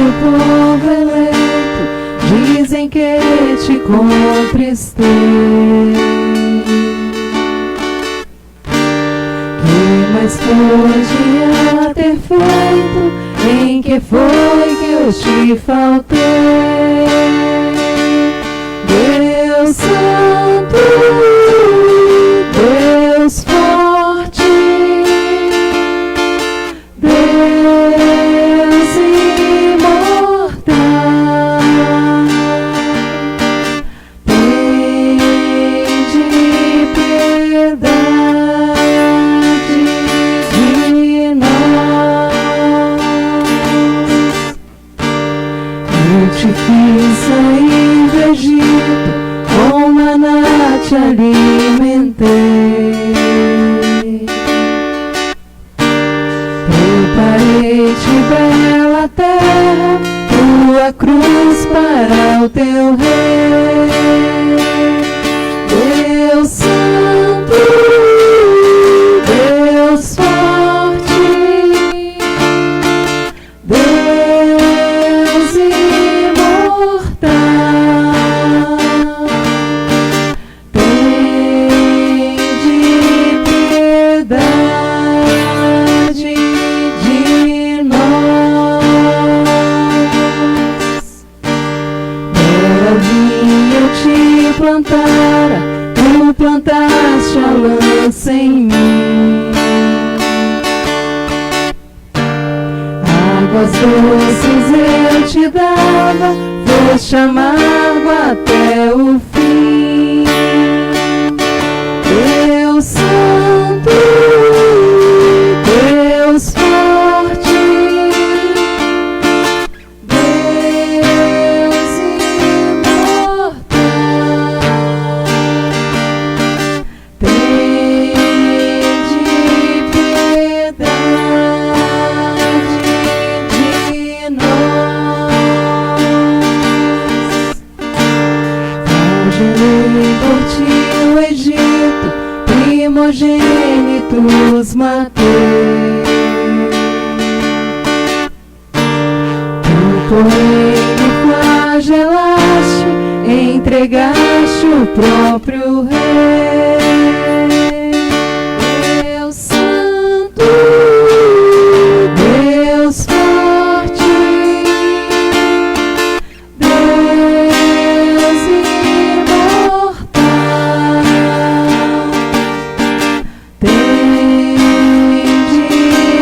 o povo eleito dizem que te contristei. Que mais podia ter feito? Em que foi que eu te faltei? Deus Santo, Deus forte, Deus imortal, tende piedade de nós. Eu te fiz sair do Egito, com maná te alimentei. Preparei-te bela terra, tua cruz para o teu rei. Deus Santo, Deus forte, Deus imortal, tende piedade de nós. Era vinha eu te plantara, tu plantaste a lança em mim. Águas doces eu te dava, foste amargo até o fim. Deus Santo, Deus forte, Deus imortal, tende piedade de nós. Congelei por ti o Egito, primogênitos matei. Tu, porém, me flagelaste, entregaste o próprio Rei. Deus Santo, Deus forte, Deus imortal, tende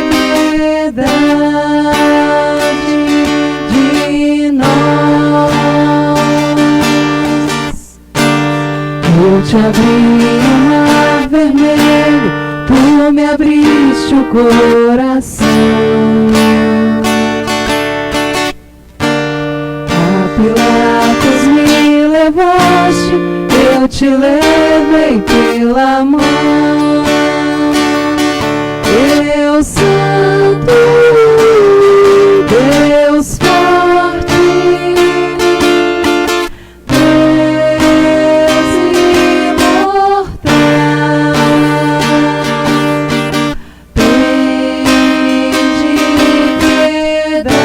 piedade de nós. Eu te abri o mar vermelho, tu me abriste o coração. A Pilatos me levaste, eu te levei pela mão. Deus Santo, Deus forte, Deus imortal, tende piedade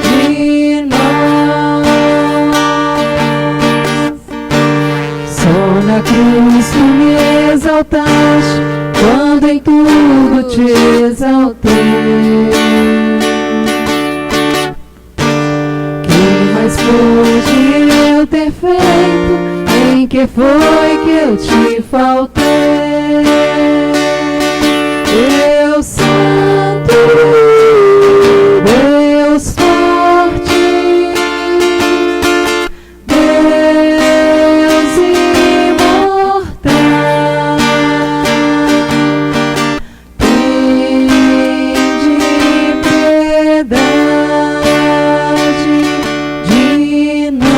de nós. Só na cruz tu me exaltaste, quando em tudo te exaltei. Que mais pude eu ter feito? Em que foi que eu te faltei? Deus Santo, Deus forte, Deus imortal, tende piedade de nós.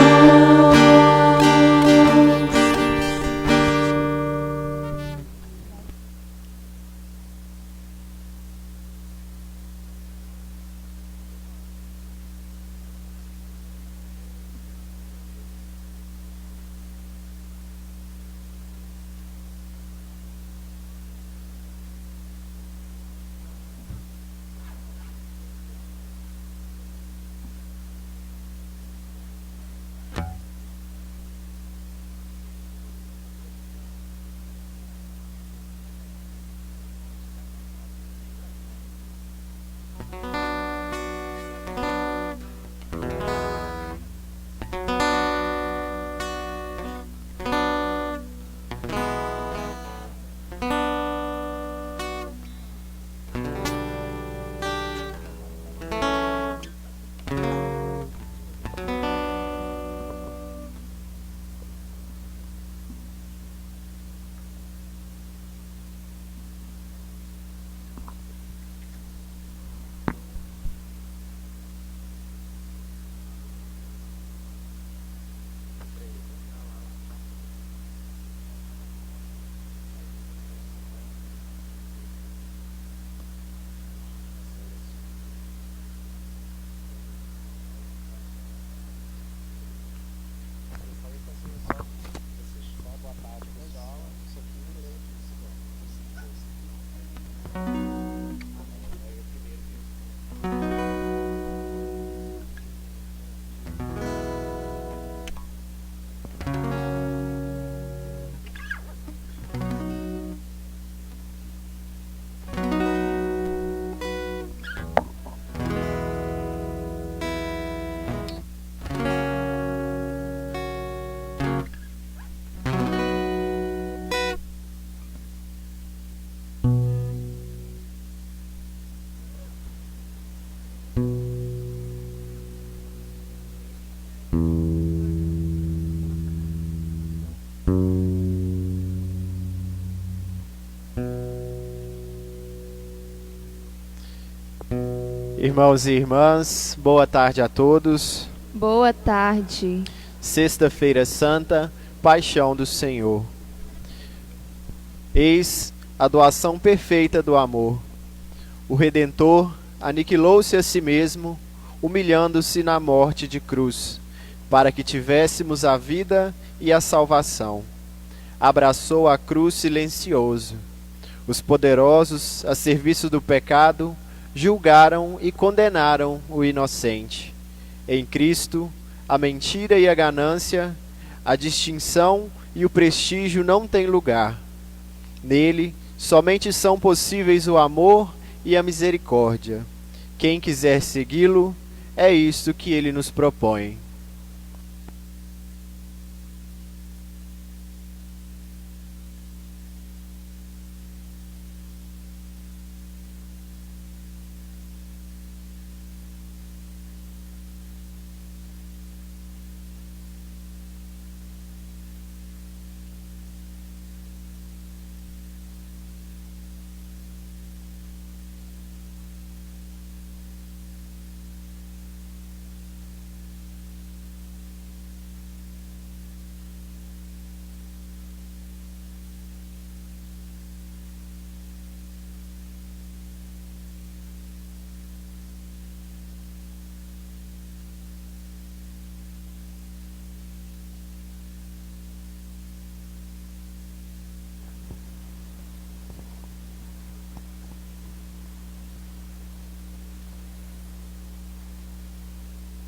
Irmãos e irmãs, boa tarde a todos. Boa tarde. Sexta-feira Santa, Paixão do Senhor. Eis a doação perfeita do amor. O Redentor aniquilou-se a si mesmo, humilhando-se na morte de cruz, para que tivéssemos a vida e a salvação. Abraçou a cruz silencioso. Os poderosos, a serviço do pecado, julgaram e condenaram o inocente. Em Cristo, a mentira e a ganância, a distinção e o prestígio não têm lugar. Nele, somente são possíveis o amor e a misericórdia. Quem quiser segui-lo, é isto que ele nos propõe.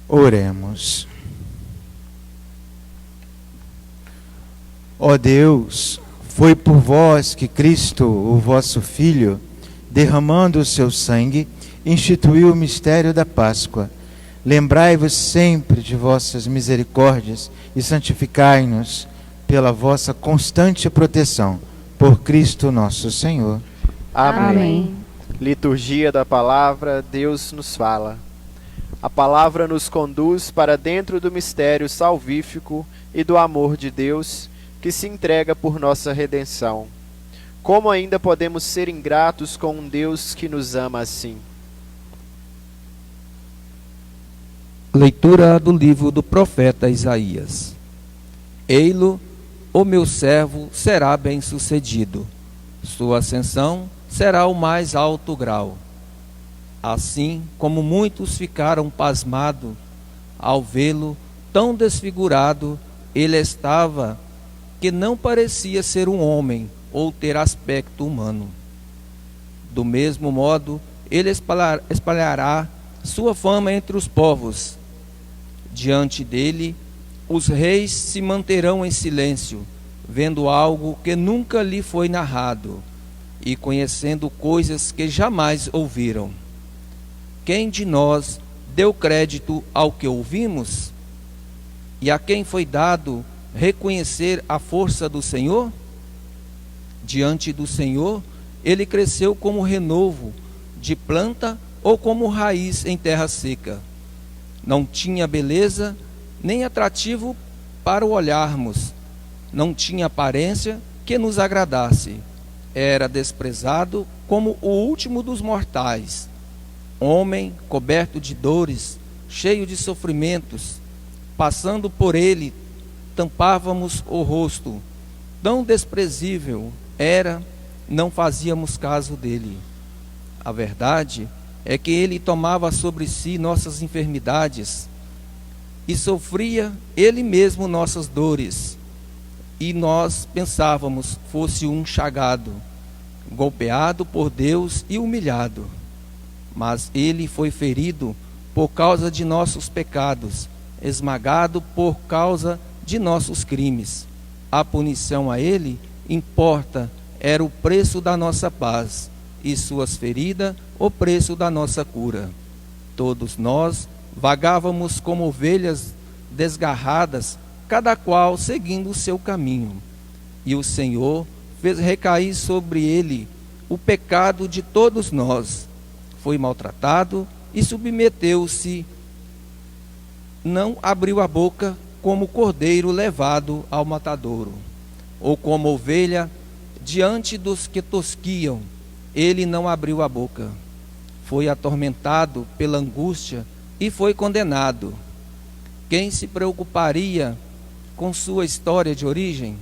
Oremos. Ó Deus, foi por vós que Cristo, o vosso Filho, derramando o seu sangue, instituiu o mistério da Páscoa. Lembrai-vos sempre de vossas misericórdias e santificai-nos pela vossa constante proteção. Por Cristo nosso Senhor. Amém. Liturgia da Palavra, Deus nos fala. A palavra nos conduz para dentro do mistério salvífico e do amor de Deus que se entrega por nossa redenção. Como ainda podemos ser ingratos com um Deus que nos ama assim? Leitura do livro do profeta Isaías. Ei-lo, o meu servo será bem-sucedido. Sua ascensão será o mais alto grau. Assim como muitos ficaram pasmados ao vê-lo tão desfigurado, ele estava que não parecia ser um homem ou ter aspecto humano. Do mesmo modo, ele espalhará sua fama entre os povos. Diante dele, os reis se manterão em silêncio, vendo algo que nunca lhe foi narrado e conhecendo coisas que jamais ouviram. Quem de nós deu crédito ao que ouvimos? E a quem foi dado reconhecer a força do Senhor? Diante do Senhor, ele cresceu como renovo de planta ou como raiz em terra seca. Não tinha beleza nem atrativo para o olharmos. Não tinha aparência que nos agradasse. Era desprezado como o último dos mortais. Homem coberto de dores, cheio de sofrimentos, passando por ele, tampávamos o rosto. Tão desprezível era, não fazíamos caso dele. A verdade é que ele tomava sobre si nossas enfermidades e sofria ele mesmo nossas dores. E nós pensávamos fosse um chagado, golpeado por Deus e humilhado. Mas ele foi ferido por causa de nossos pecados, esmagado por causa de nossos crimes. A punição a ele importa, era o preço da nossa paz, e suas feridas o preço da nossa cura. Todos nós vagávamos como ovelhas desgarradas, cada qual seguindo o seu caminho. E o Senhor fez recair sobre ele o pecado de todos nós. Foi maltratado e submeteu-se, não abriu a boca como cordeiro levado ao matadouro, ou como ovelha diante dos que tosquiam, ele não abriu a boca. foi atormentado pela angústia e foi condenado. Quem se preocuparia com sua história de origem?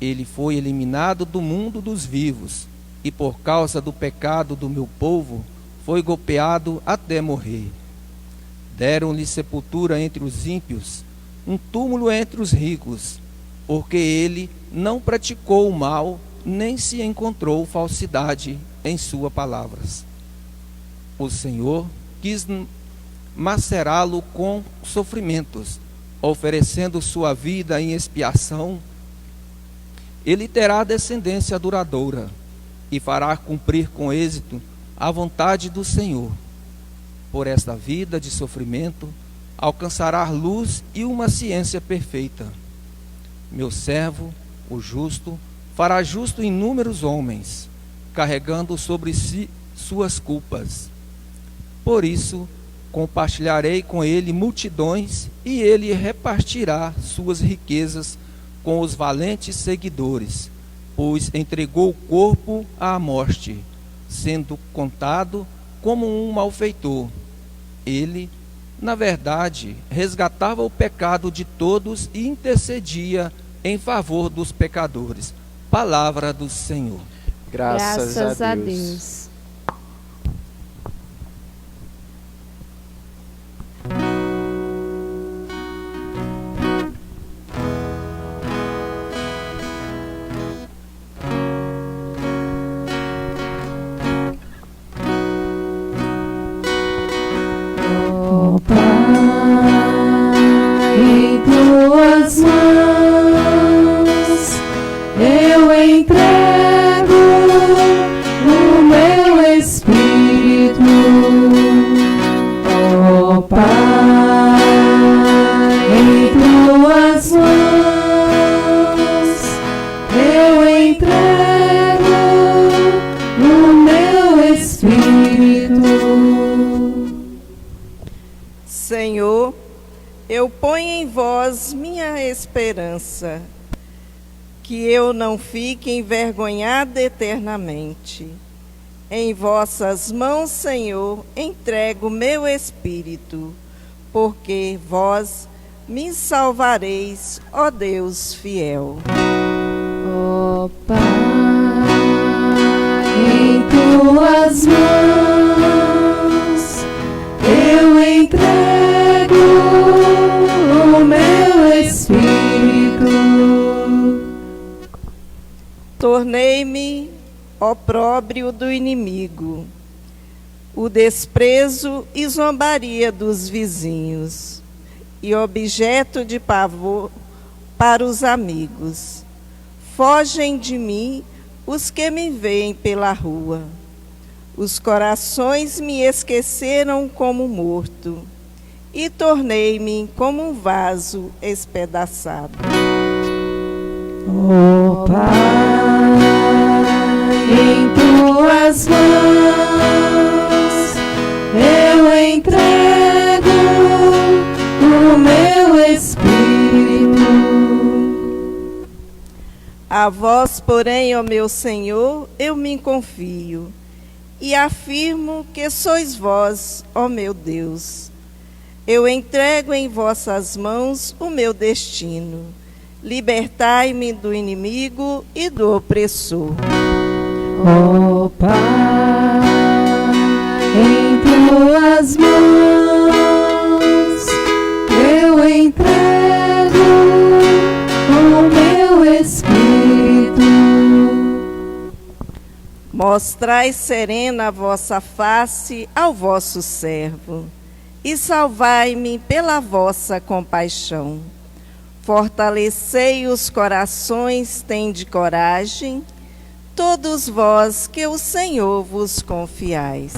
Ele foi eliminado do mundo dos vivos e por causa do pecado do meu povo foi golpeado até morrer. Deram-lhe sepultura entre os ímpios, um túmulo entre os ricos, porque ele não praticou o mal, nem se encontrou falsidade em suas palavras. O Senhor quis macerá-lo com sofrimentos, oferecendo sua vida em expiação. Ele terá descendência duradoura e fará cumprir com êxito a vontade do Senhor. Por esta vida de sofrimento, alcançará luz e uma ciência perfeita. Meu servo, o justo, fará justo inúmeros homens, carregando sobre si suas culpas. Por isso, compartilharei com ele multidões, e ele repartirá suas riquezas com os valentes seguidores, pois entregou o corpo à morte, sendo contado como um malfeitor. Ele, na verdade, resgatava o pecado de todos e intercedia em favor dos pecadores. Palavra do Senhor. Graças a Deus. Em tuas mãos eu entrego o meu espírito, ó Pai. Em tuas mãos eu entrego o meu espírito. Senhor, eu ponho em vós minha esperança, que eu não fique envergonhada eternamente. Em vossas mãos, Senhor, entrego meu espírito, porque vós me salvareis, ó Deus fiel. Ó Pai, em tuas mãos eu entrego o meu espírito. Tornei-me opróbrio do inimigo, o desprezo e zombaria dos vizinhos, e objeto de pavor para os amigos. Fogem de mim os que me veem pela rua. Os corações me esqueceram como morto, e tornei-me como um vaso espedaçado. Ó Pai, em tuas mãos eu entrego o meu espírito. A vós, porém, ó meu Senhor, eu me confio, e afirmo que sois vós, ó meu Deus. Eu entrego em vossas mãos o meu destino. Libertai-me do inimigo e do opressor. Ó Pai, em tuas mãos eu entrego o meu espírito. Mostrai serena a vossa face ao vosso servo, e salvai-me pela vossa compaixão. Fortalecei os corações, tende coragem, todos vós que o Senhor vos confiais.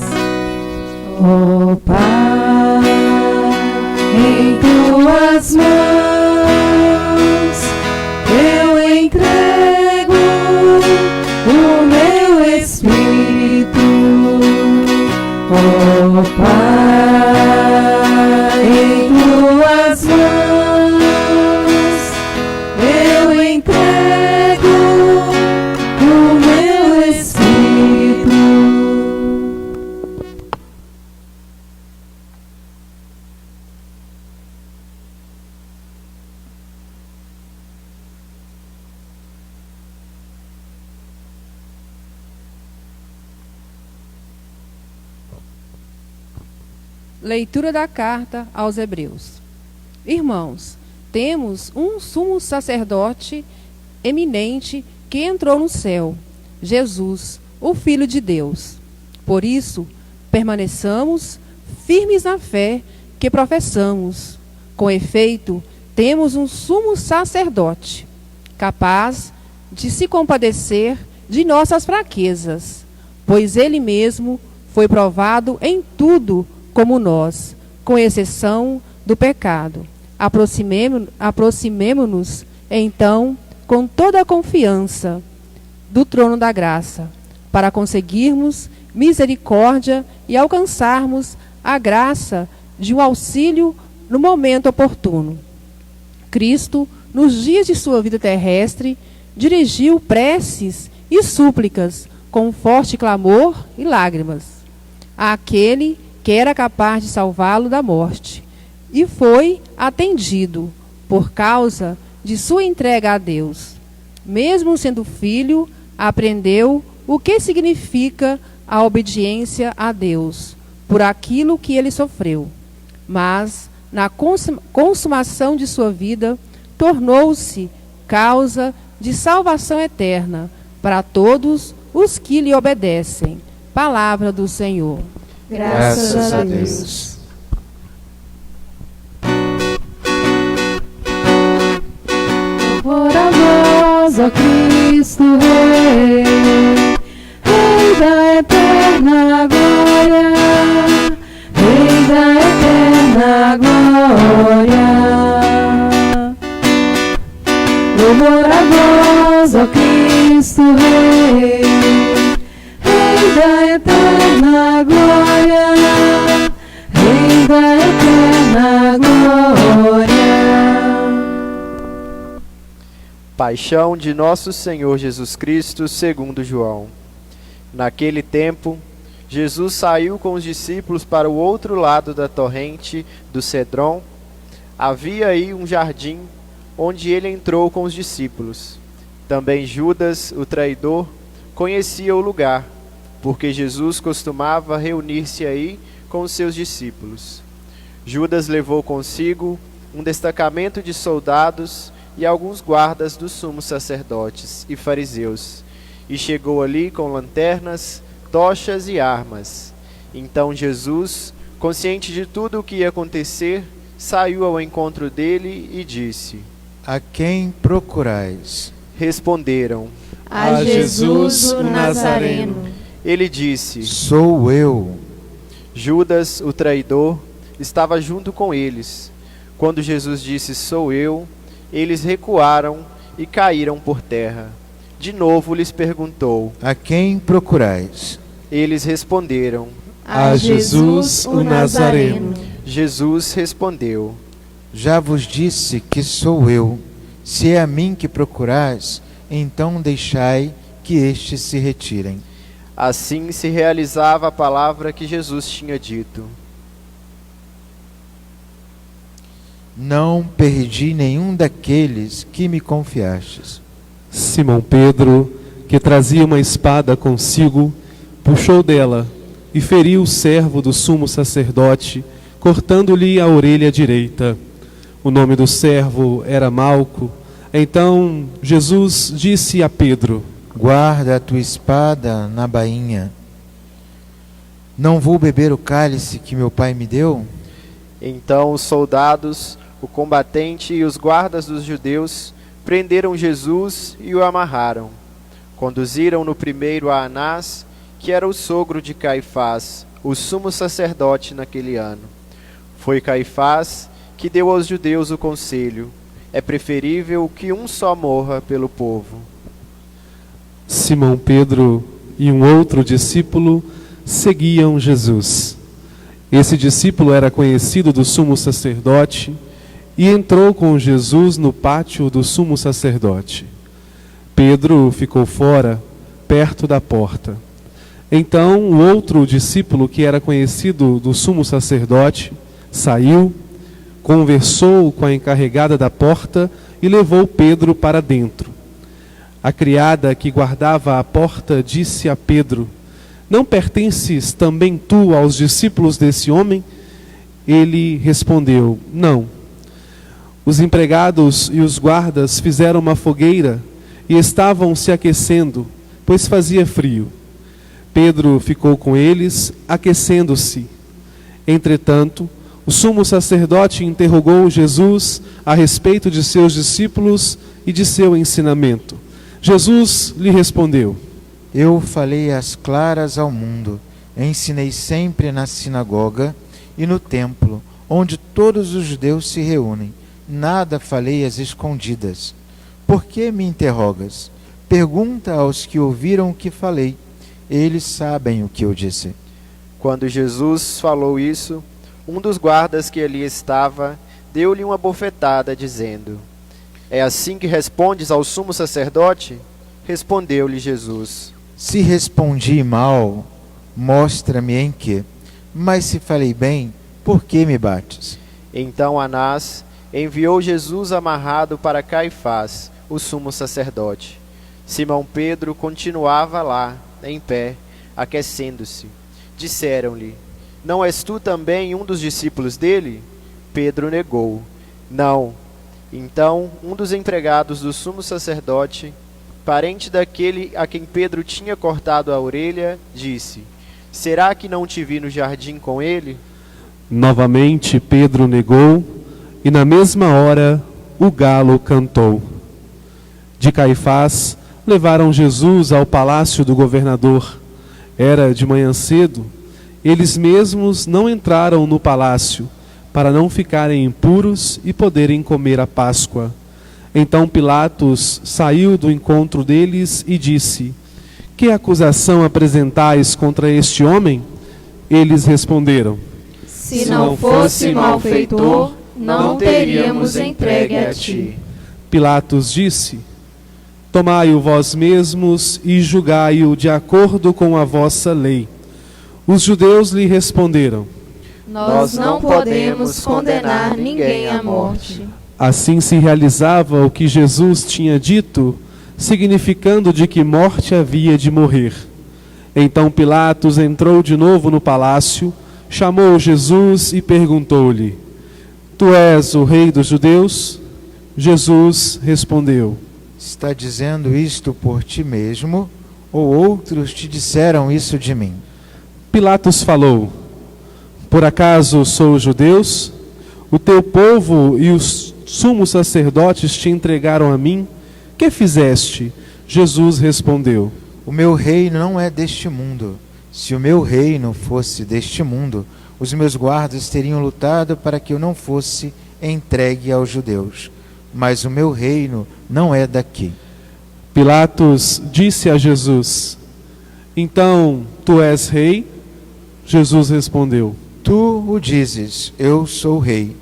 Ó Pai, em tuas mãos eu entrego o meu espírito. Ó Pai, em tuas mãos eu entrego o meu espírito. Leitura da carta aos Hebreus. Irmãos, temos um sumo sacerdote eminente que entrou no céu, Jesus, o Filho de Deus. Por isso, permaneçamos firmes na fé que professamos. Com efeito, temos um sumo sacerdote, capaz de se compadecer de nossas fraquezas, pois ele mesmo foi provado em tudo como nós, com exceção do pecado. Aproximemo-nos, então, com toda a confiança do trono da graça, para conseguirmos misericórdia e alcançarmos a graça de um auxílio no momento oportuno. Cristo, nos dias de sua vida terrestre, dirigiu preces e súplicas com forte clamor e lágrimas àquele que era capaz de salvá-lo da morte, e foi atendido por causa de sua entrega a Deus. Mesmo sendo filho, aprendeu o que significa a obediência a Deus por aquilo que ele sofreu. Mas, na consumação de sua vida, tornou-se causa de salvação eterna para todos os que lhe obedecem. Palavra do Senhor. Graças a Deus. Louvor a vós, ó Cristo Rei, Rei da eterna glória, Rei da eterna glória. Louvor a vós, ó Cristo Rei, Rei da eterna glória, Rei da eterna glória. Paixão de nosso Senhor Jesus Cristo, segundo João. Naquele tempo, Jesus saiu com os discípulos para o outro lado da torrente do Cedron. Havia aí um jardim, onde ele entrou com os discípulos. Também Judas, o traidor, conhecia o lugar, porque Jesus costumava reunir-se aí com os seus discípulos. Judas levou consigo um destacamento de soldados e alguns guardas dos sumos sacerdotes e fariseus, e chegou ali com lanternas, tochas e armas. Então Jesus, consciente de tudo o que ia acontecer, saiu ao encontro dele e disse: A quem procurais? Responderam: A Jesus o Nazareno. Ele disse: Sou eu. Judas, o traidor, estava junto com eles. Quando Jesus disse: Sou eu, eles recuaram e caíram por terra. De novo lhes perguntou: A quem procurais? Eles responderam: A Jesus o Nazareno. Jesus respondeu: Já vos disse que sou eu. Se é a mim que procurais, então deixai que estes se retirem. Assim se realizava a palavra que Jesus tinha dito: Não perdi nenhum daqueles que me confiastes. Simão Pedro, que trazia uma espada consigo, puxou dela e feriu o servo do sumo sacerdote, cortando-lhe a orelha direita. O nome do servo era Malco. Então Jesus disse a Pedro: Guarda a tua espada na bainha. Não vou beber o cálice que meu pai me deu? Então os soldados, o combatente e os guardas dos judeus prenderam Jesus e o amarraram. Conduziram-no primeiro a Anás, que era o sogro de Caifás, o sumo sacerdote naquele ano. Foi Caifás que deu aos judeus o conselho: é preferível que um só morra pelo povo. Simão Pedro e um outro discípulo seguiam Jesus. Esse discípulo era conhecido do sumo sacerdote e entrou com Jesus no pátio do sumo sacerdote. Pedro ficou fora, perto da porta. Então o outro discípulo, que era conhecido do sumo sacerdote, saiu, conversou com a encarregada da porta e levou Pedro para dentro. A criada que guardava a porta disse a Pedro: Não pertences também tu aos discípulos desse homem? Ele respondeu: não. Os empregados e os guardas fizeram uma fogueira e estavam se aquecendo, pois fazia frio. Pedro ficou com eles, aquecendo-se. Entretanto, o sumo sacerdote interrogou Jesus a respeito de seus discípulos e de seu ensinamento. Jesus lhe respondeu: Eu falei às claras ao mundo, ensinei sempre na sinagoga e no templo, onde todos os judeus se reúnem. Nada falei às escondidas. Por que me interrogas? Pergunta aos que ouviram o que falei. Eles sabem o que eu disse. Quando Jesus falou isso, um dos guardas que ali estava deu-lhe uma bofetada, dizendo: É assim que respondes ao sumo sacerdote? Respondeu-lhe Jesus: Se respondi mal, mostra-me em que. Mas se falei bem, por que me bates? Então Anás enviou Jesus amarrado para Caifás, o sumo sacerdote. Simão Pedro continuava lá, em pé, aquecendo-se. Disseram-lhe: Não és tu também um dos discípulos dele? Pedro negou: Não. Então um dos empregados do sumo sacerdote, parente daquele a quem Pedro tinha cortado a orelha, disse: Será que não te vi no jardim com ele? Novamente Pedro negou, e na mesma hora o galo cantou. De Caifás levaram Jesus ao palácio do governador. Era de manhã cedo. Eles mesmos não entraram no palácio, para não ficarem impuros e poderem comer a Páscoa. Então Pilatos saiu do encontro deles e disse: Que acusação apresentais contra este homem? Eles responderam: Se não fosse malfeitor, não teríamos entregue a ti. Pilatos disse: Tomai-o vós mesmos e julgai-o de acordo com a vossa lei. Os judeus lhe responderam: Nós não podemos condenar ninguém à morte. Assim se realizava o que Jesus tinha dito, significando de que morte havia de morrer. Então Pilatos entrou de novo no palácio, chamou Jesus e perguntou-lhe: Tu és o rei dos judeus? Jesus respondeu: Está dizendo isto por ti mesmo, ou outros te disseram isso de mim? Pilatos falou: Por acaso sou os judeus? O teu povo e os sumos sacerdotes te entregaram a mim? Que fizeste? Jesus respondeu: O meu reino não é deste mundo. Se o meu reino fosse deste mundo, os meus guardas teriam lutado para que eu não fosse entregue aos judeus. Mas o meu reino não é daqui. Pilatos disse a Jesus: Então tu és rei? Jesus respondeu: Tu o dizes, eu sou rei.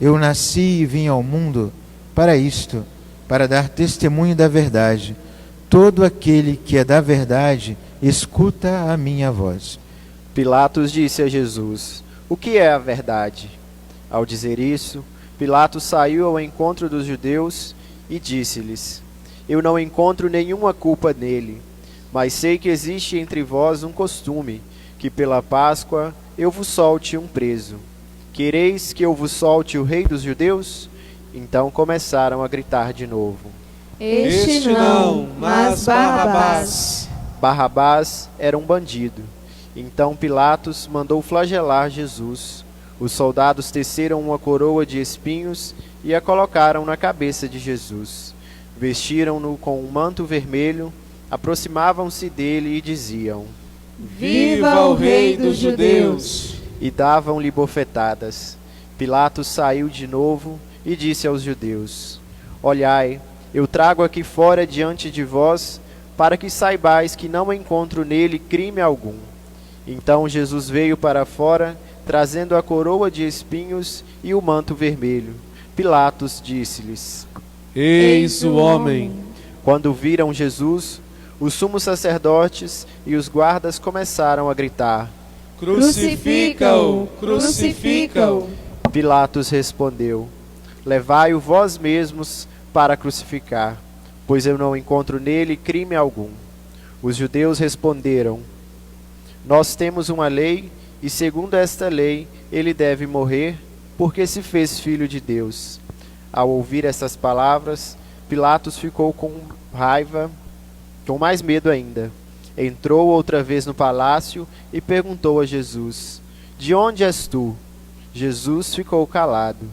Eu nasci e vim ao mundo para isto, para dar testemunho da verdade. Todo aquele que é da verdade, escuta a minha voz. Pilatos disse a Jesus: O que é a verdade? Ao dizer isso, Pilatos saiu ao encontro dos judeus e disse-lhes: Eu não encontro nenhuma culpa nele, mas sei que existe entre vós um costume, que pela Páscoa eu vos solte um preso. Quereis que eu vos solte o rei dos judeus? Então começaram a gritar de novo. Este não, mas Barrabás. Barrabás era um bandido. Então Pilatos mandou flagelar Jesus. Os soldados teceram uma coroa de espinhos e a colocaram na cabeça de Jesus. Vestiram-no com um manto vermelho, aproximavam-se dele e diziam: Viva o Rei dos Judeus! E davam-lhe bofetadas. Pilatos saiu de novo e disse aos judeus: Olhai, eu trago aqui fora diante de vós, para que saibais que não encontro nele crime algum. Então Jesus veio para fora, trazendo a coroa de espinhos e o manto vermelho. Pilatos disse-lhes: Eis o homem. Quando viram Jesus, os sumos sacerdotes e os guardas começaram a gritar: Crucifica-o! Crucifica-o! Pilatos respondeu: Levai-o vós mesmos para crucificar, pois eu não encontro nele crime algum. Os judeus responderam: Nós temos uma lei e segundo esta lei ele deve morrer, porque se fez filho de Deus. Ao ouvir essas palavras, Pilatos ficou com raiva, com mais medo ainda. Entrou outra vez no palácio e perguntou a Jesus: De onde és tu? Jesus ficou calado.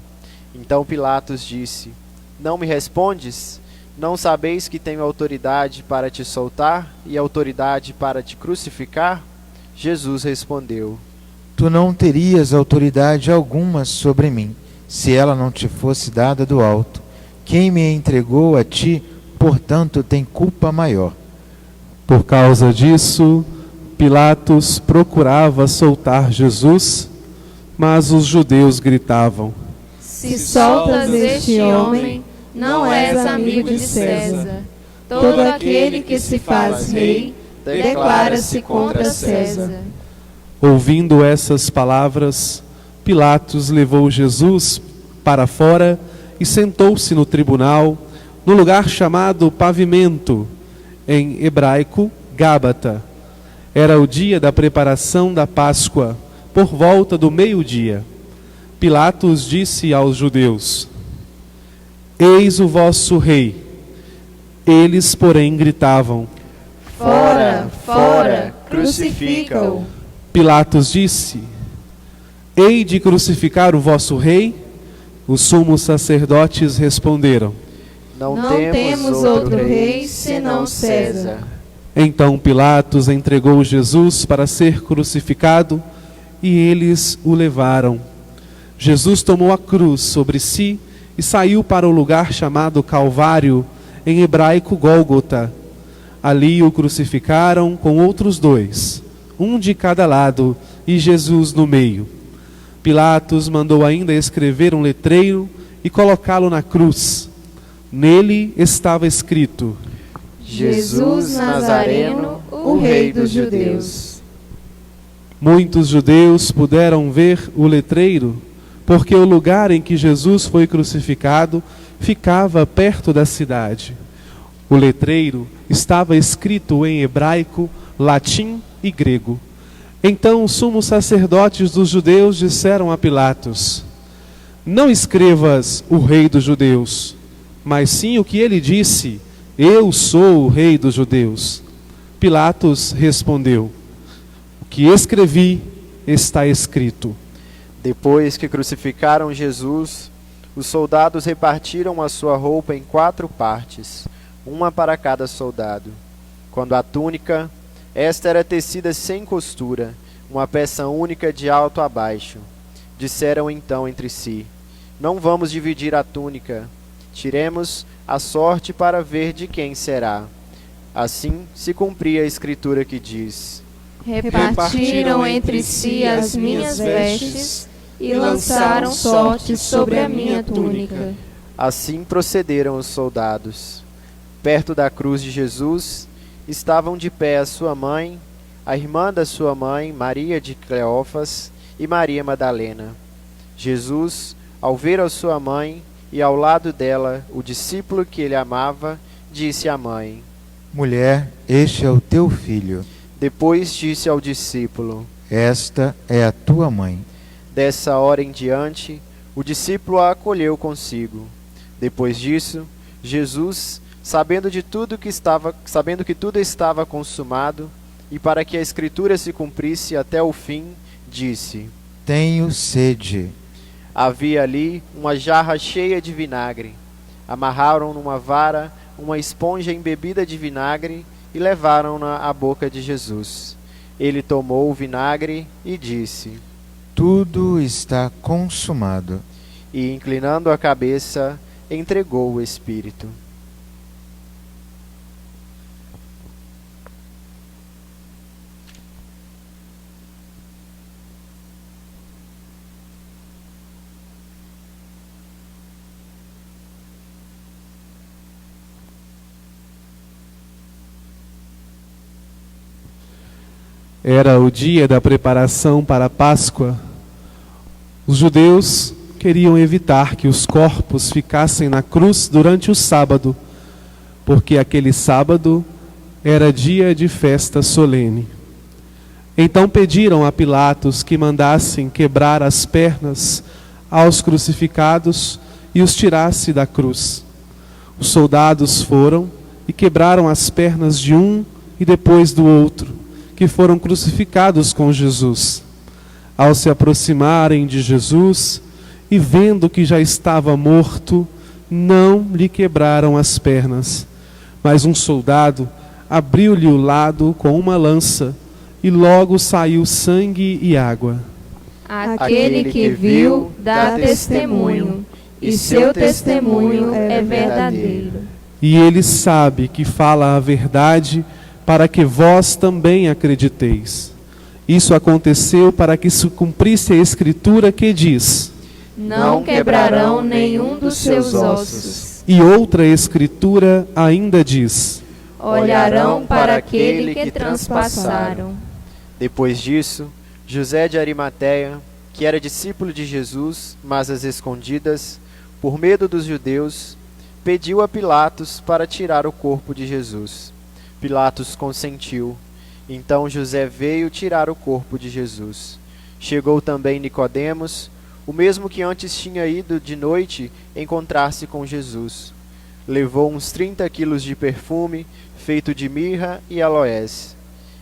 Então Pilatos disse: Não me respondes? Não sabeis que tenho autoridade para te soltar e autoridade para te crucificar? Jesus respondeu: Tu não terias autoridade alguma sobre mim, se ela não te fosse dada do alto. Quem me entregou a ti, portanto, tem culpa maior. Por causa disso, Pilatos procurava soltar Jesus, mas os judeus gritavam: Se soltas este homem, não és amigo de César. Todo aquele que se faz rei, declara-se contra César. Ouvindo essas palavras, Pilatos levou Jesus para fora e sentou-se no tribunal, no lugar chamado Pavimento, em hebraico, Gábata. Era o dia da preparação da Páscoa, por volta do meio-dia. Pilatos disse aos judeus: Eis o vosso rei. Eles, porém, gritavam: Fora, fora, crucifica-o. Pilatos disse: Hei de crucificar o vosso rei? Os sumos sacerdotes responderam: Não temos outro rei senão César. Então Pilatos entregou Jesus para ser crucificado e eles o levaram. Jesus tomou a cruz sobre si e saiu para o lugar chamado Calvário, em hebraico Gólgota. Ali o crucificaram com outros dois, um de cada lado e Jesus no meio. Pilatos mandou ainda escrever um letreiro e colocá-lo na cruz. Nele estava escrito: Jesus Nazareno, o Rei dos Judeus. Muitos judeus puderam ver o letreiro, porque o lugar em que Jesus foi crucificado ficava perto da cidade. O letreiro estava escrito em hebraico, latim e grego. Então os sumos sacerdotes dos judeus disseram a Pilatos: Não escrevas o Rei dos Judeus, mas sim o que ele disse: Eu sou o Rei dos Judeus. Pilatos respondeu: O que escrevi está escrito. Depois que crucificaram Jesus, os soldados repartiram a sua roupa em 4 partes, uma para cada soldado. Quando a túnica, esta era tecida sem costura, uma peça única de alto a baixo. Disseram então entre si: Não vamos dividir a túnica. Tiremos a sorte para ver de quem será. Assim se cumpria a escritura que diz: Repartiram entre si as minhas vestes e lançaram sorte sobre a minha túnica. Assim procederam os soldados. Perto da cruz de Jesus estavam de pé a sua mãe, a irmã da sua mãe, Maria de Cleófas, e Maria Madalena. Jesus, ao ver a sua mãe e ao lado dela o discípulo que ele amava, disse à mãe: Mulher, este é o teu filho. Depois disse ao discípulo: Esta é a tua mãe. Dessa hora em diante, o discípulo a acolheu consigo. Depois disso, Jesus, sabendo que tudo estava consumado, e para que a escritura se cumprisse até o fim, disse: Tenho sede. Havia ali uma jarra cheia de vinagre. Amarraram numa vara uma esponja embebida de vinagre e levaram-na à boca de Jesus. Ele tomou o vinagre e disse: Tudo está consumado. E, inclinando a cabeça, entregou o Espírito. Era o dia da preparação para a Páscoa. Os judeus queriam evitar que os corpos ficassem na cruz durante o sábado, porque aquele sábado era dia de festa solene. Então pediram a Pilatos que mandassem quebrar as pernas aos crucificados e os tirasse da cruz. Os soldados foram e quebraram as pernas de um e depois do outro, que foram crucificados com Jesus. Ao se aproximarem de Jesus e vendo que já estava morto, não lhe quebraram as pernas. Mas um soldado abriu-lhe o lado com uma lança e logo saiu sangue e água. Aquele que viu dá testemunho, e seu testemunho é verdadeiro. E ele sabe que fala a verdade, para que vós também acrediteis. Isso aconteceu para que se cumprisse a Escritura que diz: Não quebrarão nenhum dos seus ossos. E outra Escritura ainda diz: Olharão para aquele que transpassaram. Depois disso, José de Arimateia, que era discípulo de Jesus, mas às escondidas, por medo dos judeus, pediu a Pilatos para tirar o corpo de Jesus. Pilatos consentiu. Então José veio tirar o corpo de Jesus. Chegou também Nicodemos, o mesmo que antes tinha ido de noite encontrar-se com Jesus. Levou uns 30 quilos de perfume, feito de mirra e aloés.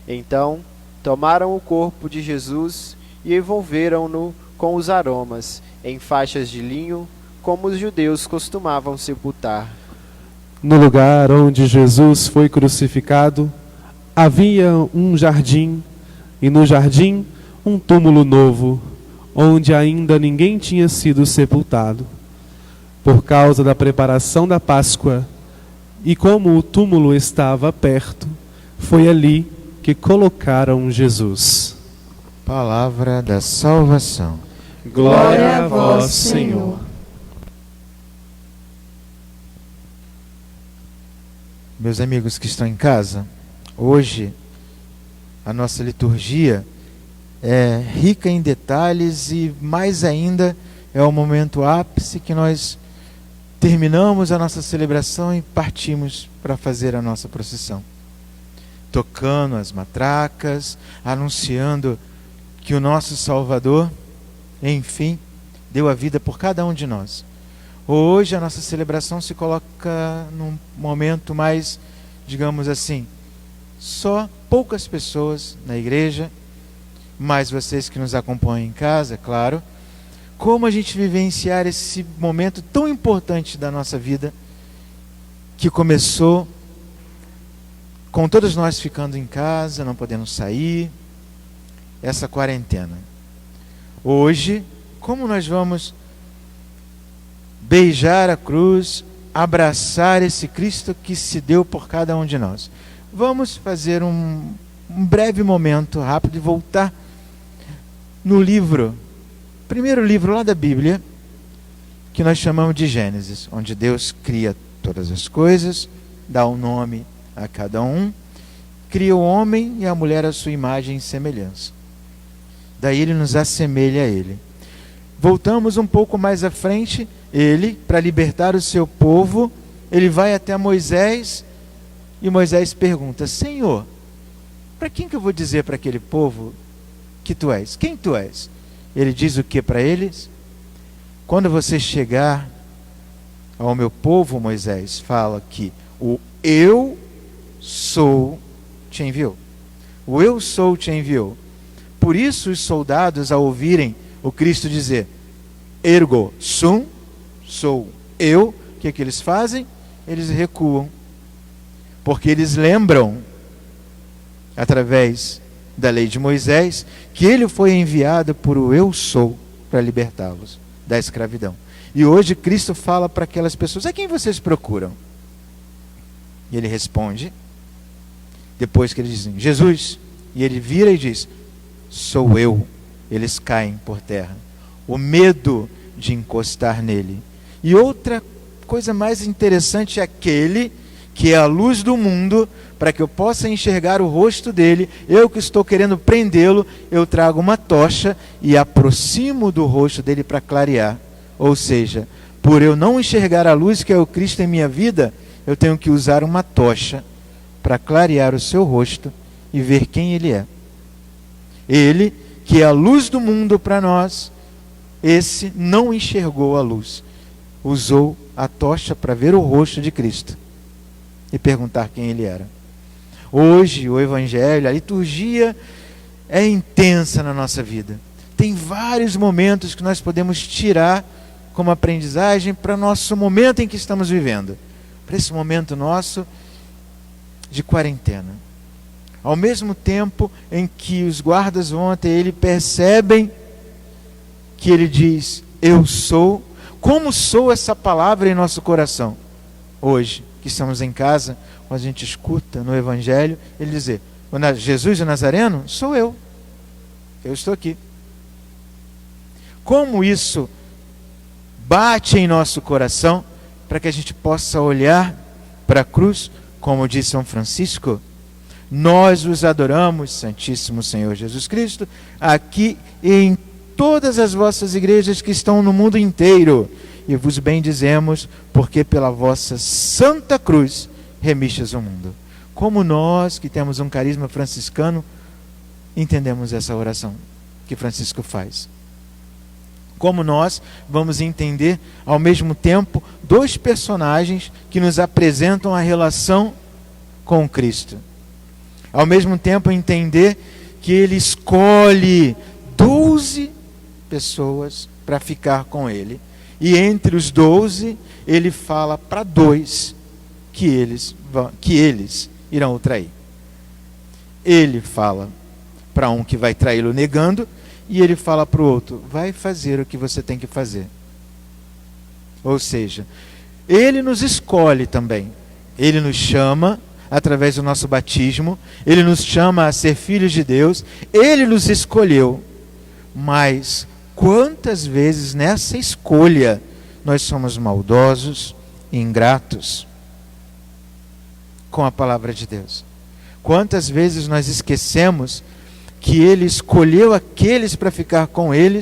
Então tomaram o corpo de Jesus e envolveram-no com os aromas, em faixas de linho, como os judeus costumavam sepultar. No lugar onde Jesus foi crucificado, havia um jardim, e no jardim um túmulo novo, onde ainda ninguém tinha sido sepultado. Por causa da preparação da Páscoa, e como o túmulo estava perto, foi ali que colocaram Jesus. Palavra da salvação. Glória a vós, Senhor. Meus amigos que estão em casa, hoje a nossa liturgia é rica em detalhes e mais ainda é o momento ápice que nós terminamos a nossa celebração e partimos para fazer a nossa procissão. Tocando as matracas, anunciando que o nosso Salvador, enfim, deu a vida por cada um de nós. Hoje a nossa celebração se coloca num momento mais, digamos assim, só poucas pessoas na igreja, mais vocês que nos acompanham em casa, claro. Como a gente vivenciar esse momento tão importante da nossa vida, que começou com todos nós ficando em casa, não podendo sair, essa quarentena. Hoje, como nós vamos beijar a cruz, abraçar esse Cristo que se deu por cada um de nós? Vamos fazer um breve momento rápido e voltar no livro, primeiro livro lá da Bíblia, que nós chamamos de Gênesis, onde Deus cria todas as coisas, dá um nome a cada um, cria o homem e a mulher à sua imagem e semelhança. Daí ele nos assemelha a ele. Voltamos um pouco mais à frente, ele, para libertar o seu povo, ele vai até Moisés, e Moisés pergunta: Senhor, para quem que eu vou dizer para aquele povo que tu és? Quem tu és? Ele diz o que para eles? Quando você chegar ao meu povo, Moisés, fala que o eu sou te enviou. O eu sou te enviou. Por isso os soldados, ao ouvirem o Cristo dizer ergo sum, sou eu, o que é que eles fazem? Eles recuam. Porque eles lembram, através da lei de Moisés, que ele foi enviado por o eu sou para libertá-los da escravidão. E hoje Cristo fala para aquelas pessoas: a quem vocês procuram? E ele responde, depois que eles dizem Jesus, e ele vira e diz: sou eu. Eles caem por terra. O medo de encostar nele. E outra coisa mais interessante é aquele que é a luz do mundo, para que eu possa enxergar o rosto dele, eu que estou querendo prendê-lo, eu trago uma tocha e aproximo do rosto dele para clarear. Ou seja, por eu não enxergar a luz que é o Cristo em minha vida, eu tenho que usar uma tocha para clarear o seu rosto e ver quem ele é. Ele, que é a luz do mundo para nós, esse não enxergou a luz. Usou a tocha para ver o rosto de Cristo e perguntar quem ele era. Hoje, o Evangelho, a liturgia é intensa na nossa vida. Tem vários momentos que nós podemos tirar como aprendizagem para o nosso momento em que estamos vivendo. Para esse momento nosso de quarentena. Ao mesmo tempo em que os guardas vão até ele, percebem que ele diz, eu sou. Como sou essa palavra em nosso coração? Hoje, que estamos em casa, quando a gente escuta no Evangelho, ele dizer, Jesus o Nazareno, sou eu. Eu estou aqui. Como isso bate em nosso coração, para que a gente possa olhar para a cruz, como diz São Francisco, nós os adoramos, Santíssimo Senhor Jesus Cristo, aqui e em todas as vossas igrejas que estão no mundo inteiro, e vos bendizemos, porque pela vossa santa cruz remistes o mundo. Como nós, que temos um carisma franciscano, entendemos essa oração que Francisco faz. Como nós vamos entender, ao mesmo tempo, dois personagens que nos apresentam a relação com Cristo. Ao mesmo tempo, entender que ele escolhe 12 pessoas para ficar com ele. E entre os 12, ele fala para 2 que eles irão o trair. Ele fala para um que vai traí-lo negando, e ele fala para o outro, vai fazer o que você tem que fazer. Ou seja, ele nos escolhe também. Ele nos chama através do nosso batismo, ele nos chama a ser filhos de Deus, ele nos escolheu. Mas quantas vezes nessa escolha nós somos maldosos e ingratos com a palavra de Deus? Quantas vezes nós esquecemos que ele escolheu aqueles para ficar com ele,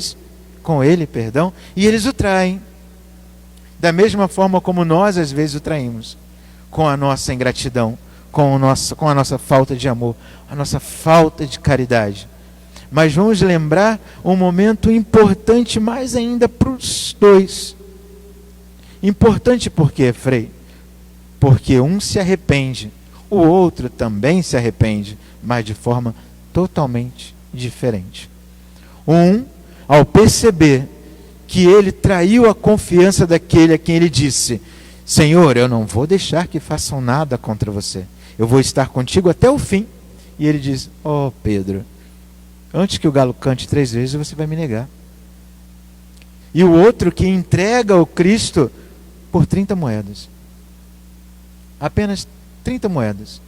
e eles o traem. Da mesma forma como nós às vezes o traímos, com a nossa ingratidão, com a nossa falta de amor, a nossa falta de caridade. Mas vamos lembrar um momento importante mais ainda para os dois. Importante por quê, Frei? Porque um se arrepende, o outro também se arrepende, mas de forma totalmente diferente. Um, ao perceber que ele traiu a confiança daquele a quem ele disse, Senhor, eu não vou deixar que façam nada contra você, eu vou estar contigo até o fim. E ele diz, Pedro, antes que o galo cante 3 vezes, você vai me negar. E o outro que entrega o Cristo por 30 moedas. Apenas 30 moedas.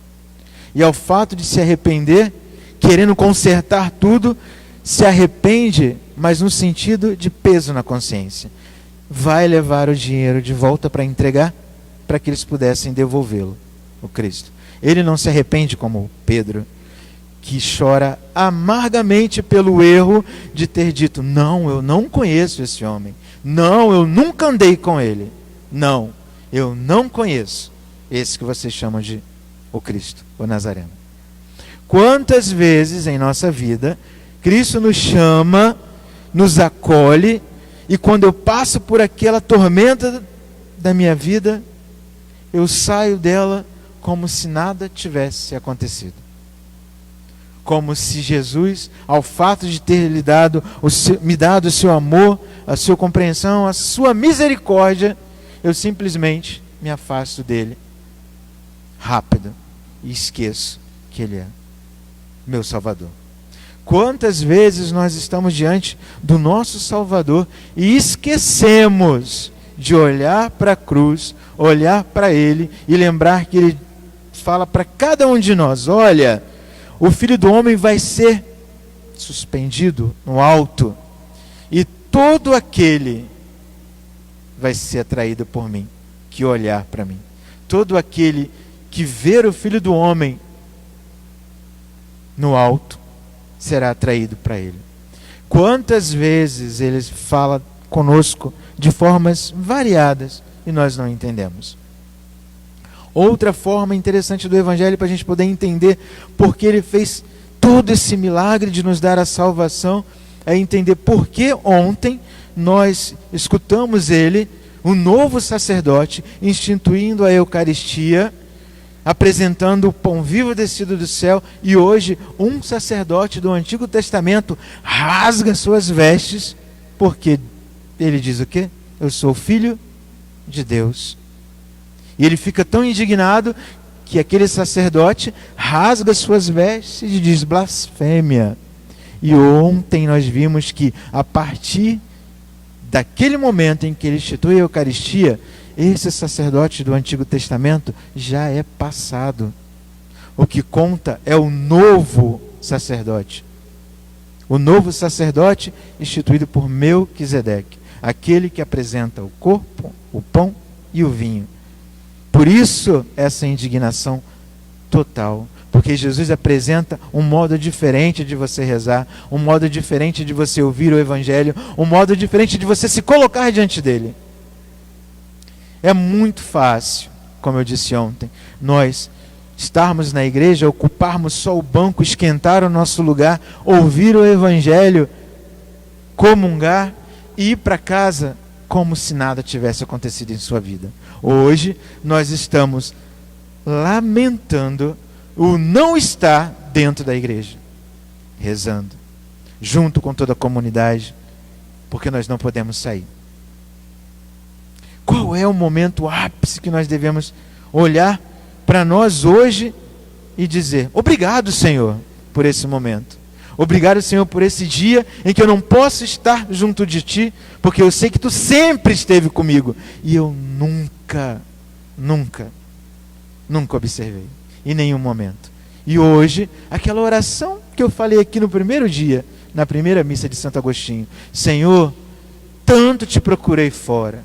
E ao fato de se arrepender, querendo consertar tudo, se arrepende, mas no sentido de peso na consciência. Vai levar o dinheiro de volta para entregar, para que eles pudessem devolvê-lo, o Cristo. Ele não se arrepende como Pedro, que chora amargamente pelo erro de ter dito, não, eu não conheço esse homem. Não, eu nunca andei com ele. Não, eu não conheço esse que vocês chamam de o Cristo, o Nazareno. Quantas vezes em nossa vida Cristo nos chama, nos acolhe, e quando eu passo por aquela tormenta da minha vida, eu saio dela como se nada tivesse acontecido. Como se Jesus, ao fato de ter me dado o seu amor, a sua compreensão, a sua misericórdia, eu simplesmente me afasto dele rápido e esqueço que ele é meu Salvador. Quantas vezes nós estamos diante do nosso Salvador e esquecemos de olhar para a cruz, olhar para ele e lembrar que ele fala para cada um de nós, olha, o Filho do Homem vai ser suspendido no alto e todo aquele vai ser atraído por mim, que olhar para mim. Todo aquele que ver o Filho do Homem no alto será atraído para ele. Quantas vezes ele fala conosco de formas variadas e nós não entendemos. Outra forma interessante do Evangelho para a gente poder entender porque ele fez todo esse milagre de nos dar a salvação é entender por que ontem nós escutamos ele, o novo sacerdote, instituindo a Eucaristia, apresentando o pão vivo descido do céu, e hoje um sacerdote do Antigo Testamento rasga suas vestes, porque ele diz o quê? Eu sou filho de Deus. E ele fica tão indignado que aquele sacerdote rasga suas vestes e diz blasfêmia. E ontem nós vimos que a partir daquele momento em que ele institui a Eucaristia, esse sacerdote do Antigo Testamento já é passado. O que conta é o novo sacerdote. O novo sacerdote instituído por Melquisedeque, aquele que apresenta o corpo, o pão e o vinho. Por isso essa indignação total, porque Jesus apresenta um modo diferente de você rezar, um modo diferente de você ouvir o Evangelho, um modo diferente de você se colocar diante dele. É muito fácil, como eu disse ontem, nós estarmos na igreja, ocuparmos só o banco, esquentar o nosso lugar, ouvir o Evangelho, comungar e ir para casa como se nada tivesse acontecido em sua vida. Hoje nós estamos lamentando o não estar dentro da igreja, rezando, junto com toda a comunidade, porque nós não podemos sair. Qual é o momento ápice que nós devemos olhar para nós hoje e dizer: obrigado, Senhor, por esse momento. Obrigado, Senhor, por esse dia em que eu não posso estar junto de Ti, porque eu sei que Tu sempre esteve comigo. E eu nunca observei, em nenhum momento. E hoje, aquela oração que eu falei aqui no primeiro dia, na primeira missa de Santo Agostinho: Senhor, tanto Te procurei fora,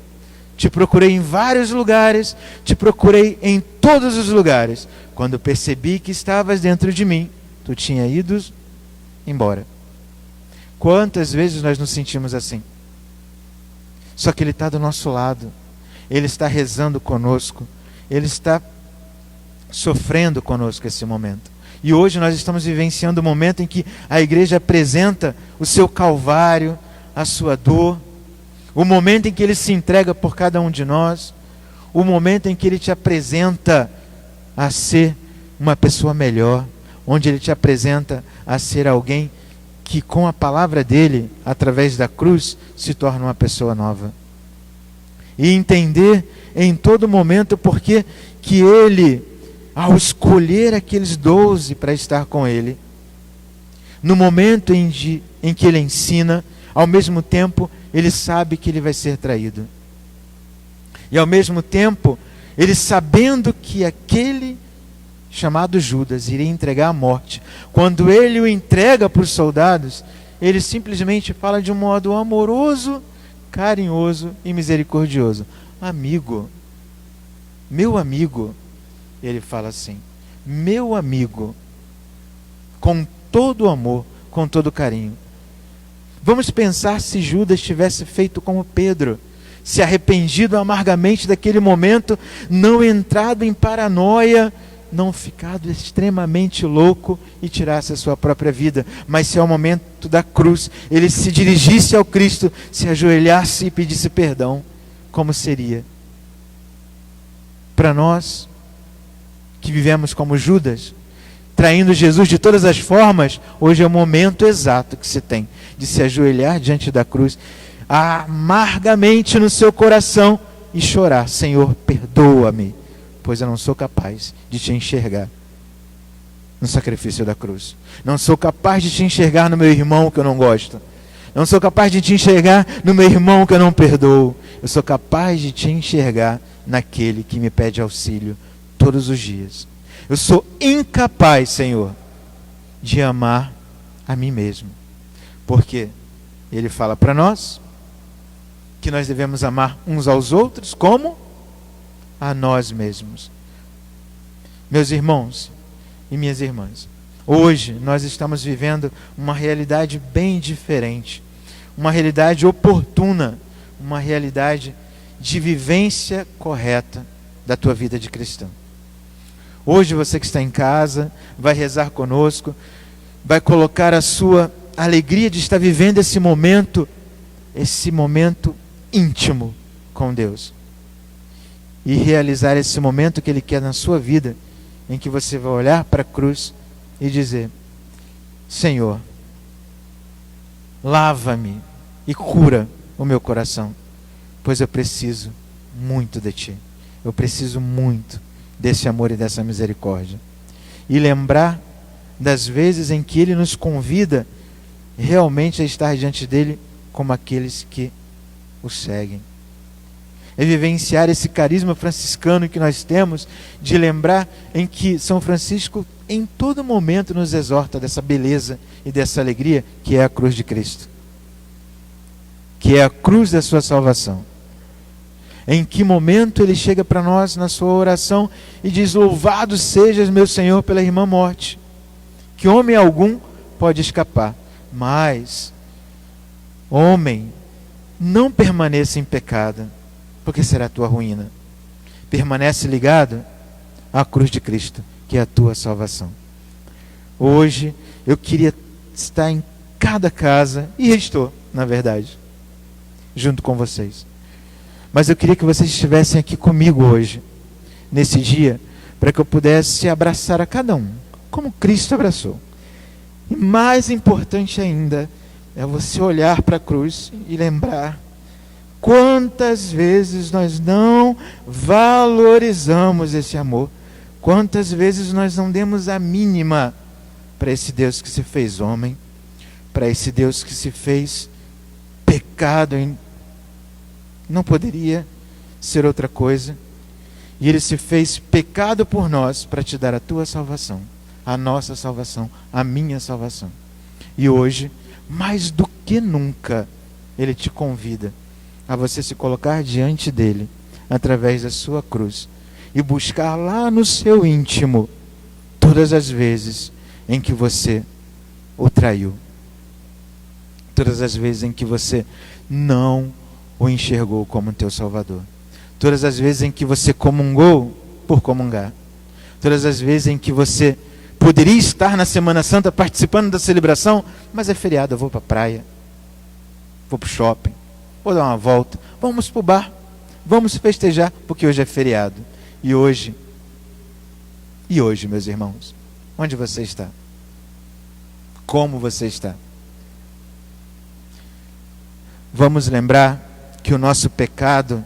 Te procurei em vários lugares, Te procurei em todos os lugares. Quando percebi que estavas dentro de mim, Tu tinha ido embora. Quantas vezes nós nos sentimos assim? Só que Ele está do nosso lado, Ele está rezando conosco, Ele está sofrendo conosco esse momento. E hoje nós estamos vivenciando o momento em que a igreja apresenta o seu calvário, a sua dor, o momento em que Ele se entrega por cada um de nós, o momento em que Ele te apresenta a ser uma pessoa melhor, onde Ele te apresenta a ser alguém que com a palavra dEle, através da cruz, se torna uma pessoa nova. E entender em todo momento porque que Ele, ao escolher aqueles 12 para estar com Ele, no momento em que Ele ensina, ao mesmo tempo Ele sabe que Ele vai ser traído. E ao mesmo tempo, Ele sabendo que aquele chamado Judas iria entregar a morte, quando Ele o entrega para os soldados, Ele simplesmente fala de um modo amoroso, carinhoso e misericordioso: amigo, meu amigo. Ele fala assim: meu amigo, com todo o amor, com todo o carinho. Vamos pensar se Judas tivesse feito como Pedro, se arrependido amargamente daquele momento, não entrado em paranoia, não ficado extremamente louco e tirasse a sua própria vida, mas se ao momento da cruz ele se dirigisse ao Cristo, se ajoelhasse e pedisse perdão, como seria? Para nós que vivemos como Judas, traindo Jesus de todas as formas, hoje é o momento exato que se tem de se ajoelhar diante da cruz, amargamente no seu coração, e chorar: Senhor, perdoa-me, pois eu não sou capaz de te enxergar no sacrifício da cruz. Não sou capaz de te enxergar no meu irmão que eu não gosto. Não sou capaz de te enxergar no meu irmão que eu não perdoo. Eu sou capaz de te enxergar naquele que me pede auxílio todos os dias. Eu sou incapaz, Senhor, de amar a mim mesmo. Porque Ele fala para nós que nós devemos amar uns aos outros como a nós mesmos. Meus irmãos e minhas irmãs, hoje nós estamos vivendo uma realidade bem diferente, uma realidade oportuna, uma realidade de vivência correta da tua vida de cristão. Hoje você que está em casa vai rezar conosco, vai colocar a sua alegria de estar vivendo esse momento íntimo com Deus. E realizar esse momento que Ele quer na sua vida, em que você vai olhar para a cruz e dizer: Senhor, lava-me e cura o meu coração, pois eu preciso muito de Ti. Eu preciso muito desse amor e dessa misericórdia. E lembrar das vezes em que Ele nos convida realmente a estar diante dEle como aqueles que o seguem. É vivenciar esse carisma franciscano que nós temos, de lembrar em que São Francisco em todo momento nos exorta dessa beleza e dessa alegria que é a cruz de Cristo, que é a cruz da sua salvação. Em que momento ele chega para nós na sua oração e diz: louvado sejas, meu Senhor, pela irmã morte, que homem algum pode escapar, mas homem, não permaneça em pecado, porque será a tua ruína. Permanece ligado à cruz de Cristo, que é a tua salvação. Hoje eu queria estar em cada casa, e estou, na verdade, junto com vocês. Mas eu queria que vocês estivessem aqui comigo hoje, nesse dia, para que eu pudesse abraçar a cada um, como Cristo abraçou. E mais importante ainda, é você olhar para a cruz e lembrar quantas vezes nós não valorizamos esse amor, quantas vezes nós não demos a mínima para esse Deus que se fez homem, para esse Deus que se fez pecado, não poderia ser outra coisa, e Ele se fez pecado por nós para te dar a tua salvação, a nossa salvação, a minha salvação. E hoje, mais do que nunca, Ele te convida a você se colocar diante dEle, através da sua cruz, e buscar lá no seu íntimo todas as vezes em que você o traiu, todas as vezes em que você não o enxergou como teu Salvador, todas as vezes em que você comungou por comungar, todas as vezes em que você poderia estar na Semana Santa participando da celebração, mas é feriado, eu vou para a praia, vou para o shopping, vou dar uma volta, vamos para o bar, vamos festejar, porque hoje é feriado. E hoje, meus irmãos, onde você está? Como você está? Vamos lembrar que o nosso pecado,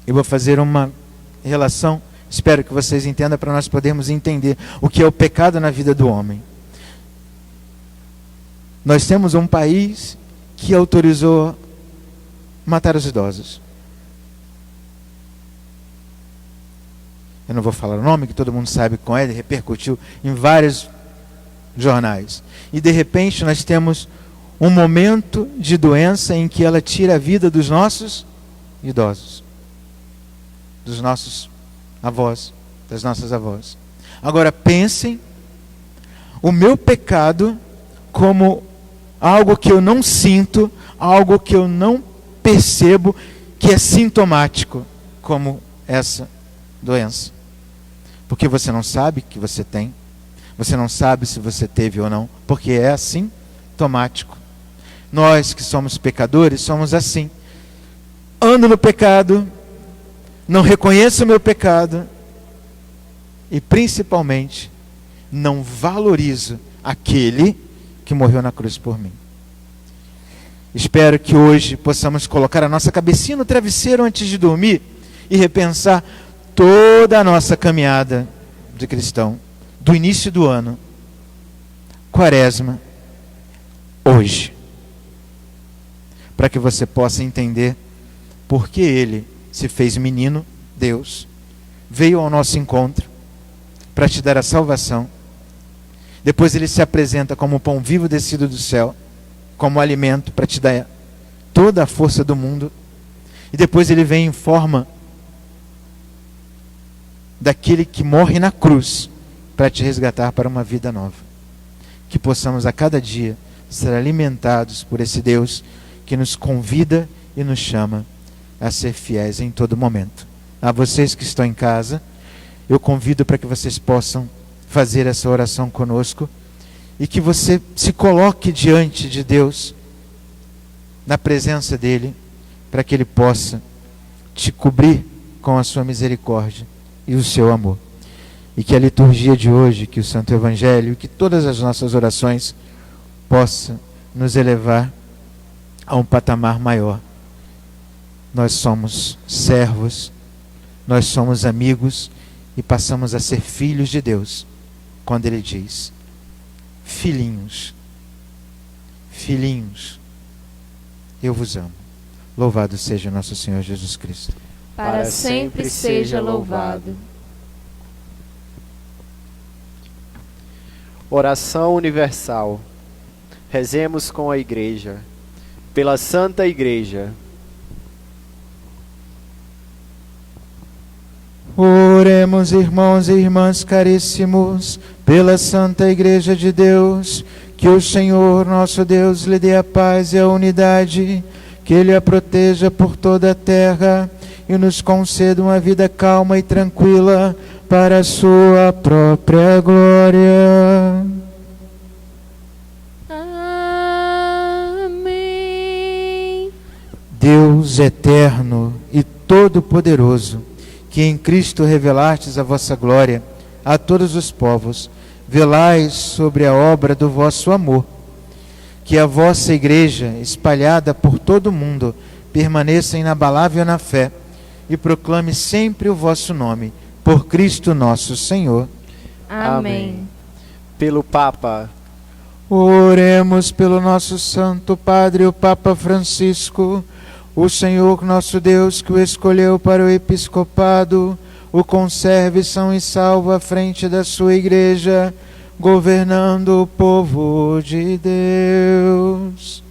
eu vou fazer uma relação, espero que vocês entendam, para nós podermos entender o que é o pecado na vida do homem. Nós temos um país que autorizou matar os idosos. Eu não vou falar o nome, que todo mundo sabe qual é, repercutiu em vários jornais. E de repente nós temos um momento de doença em que ela tira a vida dos nossos idosos, dos nossos avós, das nossas avós. Agora pensem o meu pecado como algo que eu não sinto, algo que eu não percebo, que é sintomático, como essa doença. Porque você não sabe que você tem, você não sabe se você teve ou não, porque é assintomático. Nós que somos pecadores, somos assim. Ando no pecado, não reconheço o meu pecado, e principalmente, não valorizo aquele que morreu na cruz por mim. Espero que hoje possamos colocar a nossa cabecinha no travesseiro antes de dormir e repensar toda a nossa caminhada de cristão, do início do ano, Quaresma, hoje, para que você possa entender por que Ele se fez menino, Deus, veio ao nosso encontro para te dar a salvação. Depois Ele se apresenta como o pão vivo descido do céu, como alimento para te dar toda a força do mundo. E depois Ele vem em forma daquele que morre na cruz para te resgatar para uma vida nova. Que possamos a cada dia ser alimentados por esse Deus que nos convida e nos chama a ser fiéis em todo momento. A vocês que estão em casa, eu convido para que vocês possam fazer essa oração conosco e que você se coloque diante de Deus, na presença dEle, para que Ele possa te cobrir com a sua misericórdia e o seu amor. E que a liturgia de hoje, que o Santo Evangelho, que todas as nossas orações possa nos elevar a um patamar maior. Nós somos servos, nós somos amigos e passamos a ser filhos de Deus, quando Ele diz: filhinhos, filhinhos, eu vos amo. Louvado seja nosso Senhor Jesus Cristo. Para sempre seja louvado. Oração universal. Rezemos com a Igreja. Pela Santa Igreja. Oremos, irmãos e irmãs caríssimos, pela Santa Igreja de Deus, que o Senhor nosso Deus lhe dê a paz e a unidade, que Ele a proteja por toda a terra e nos conceda uma vida calma e tranquila para a sua própria glória. Amém. Deus eterno e todo-poderoso, que em Cristo revelastes a vossa glória a todos os povos, velai sobre a obra do vosso amor. Que a vossa Igreja, espalhada por todo o mundo, permaneça inabalável na fé e proclame sempre o vosso nome, por Cristo nosso Senhor. Amém. Pelo Papa. Oremos pelo nosso Santo Padre, o Papa Francisco. O Senhor nosso Deus, que o escolheu para o episcopado, o conserve são e salvo à frente da sua Igreja, governando o povo de Deus.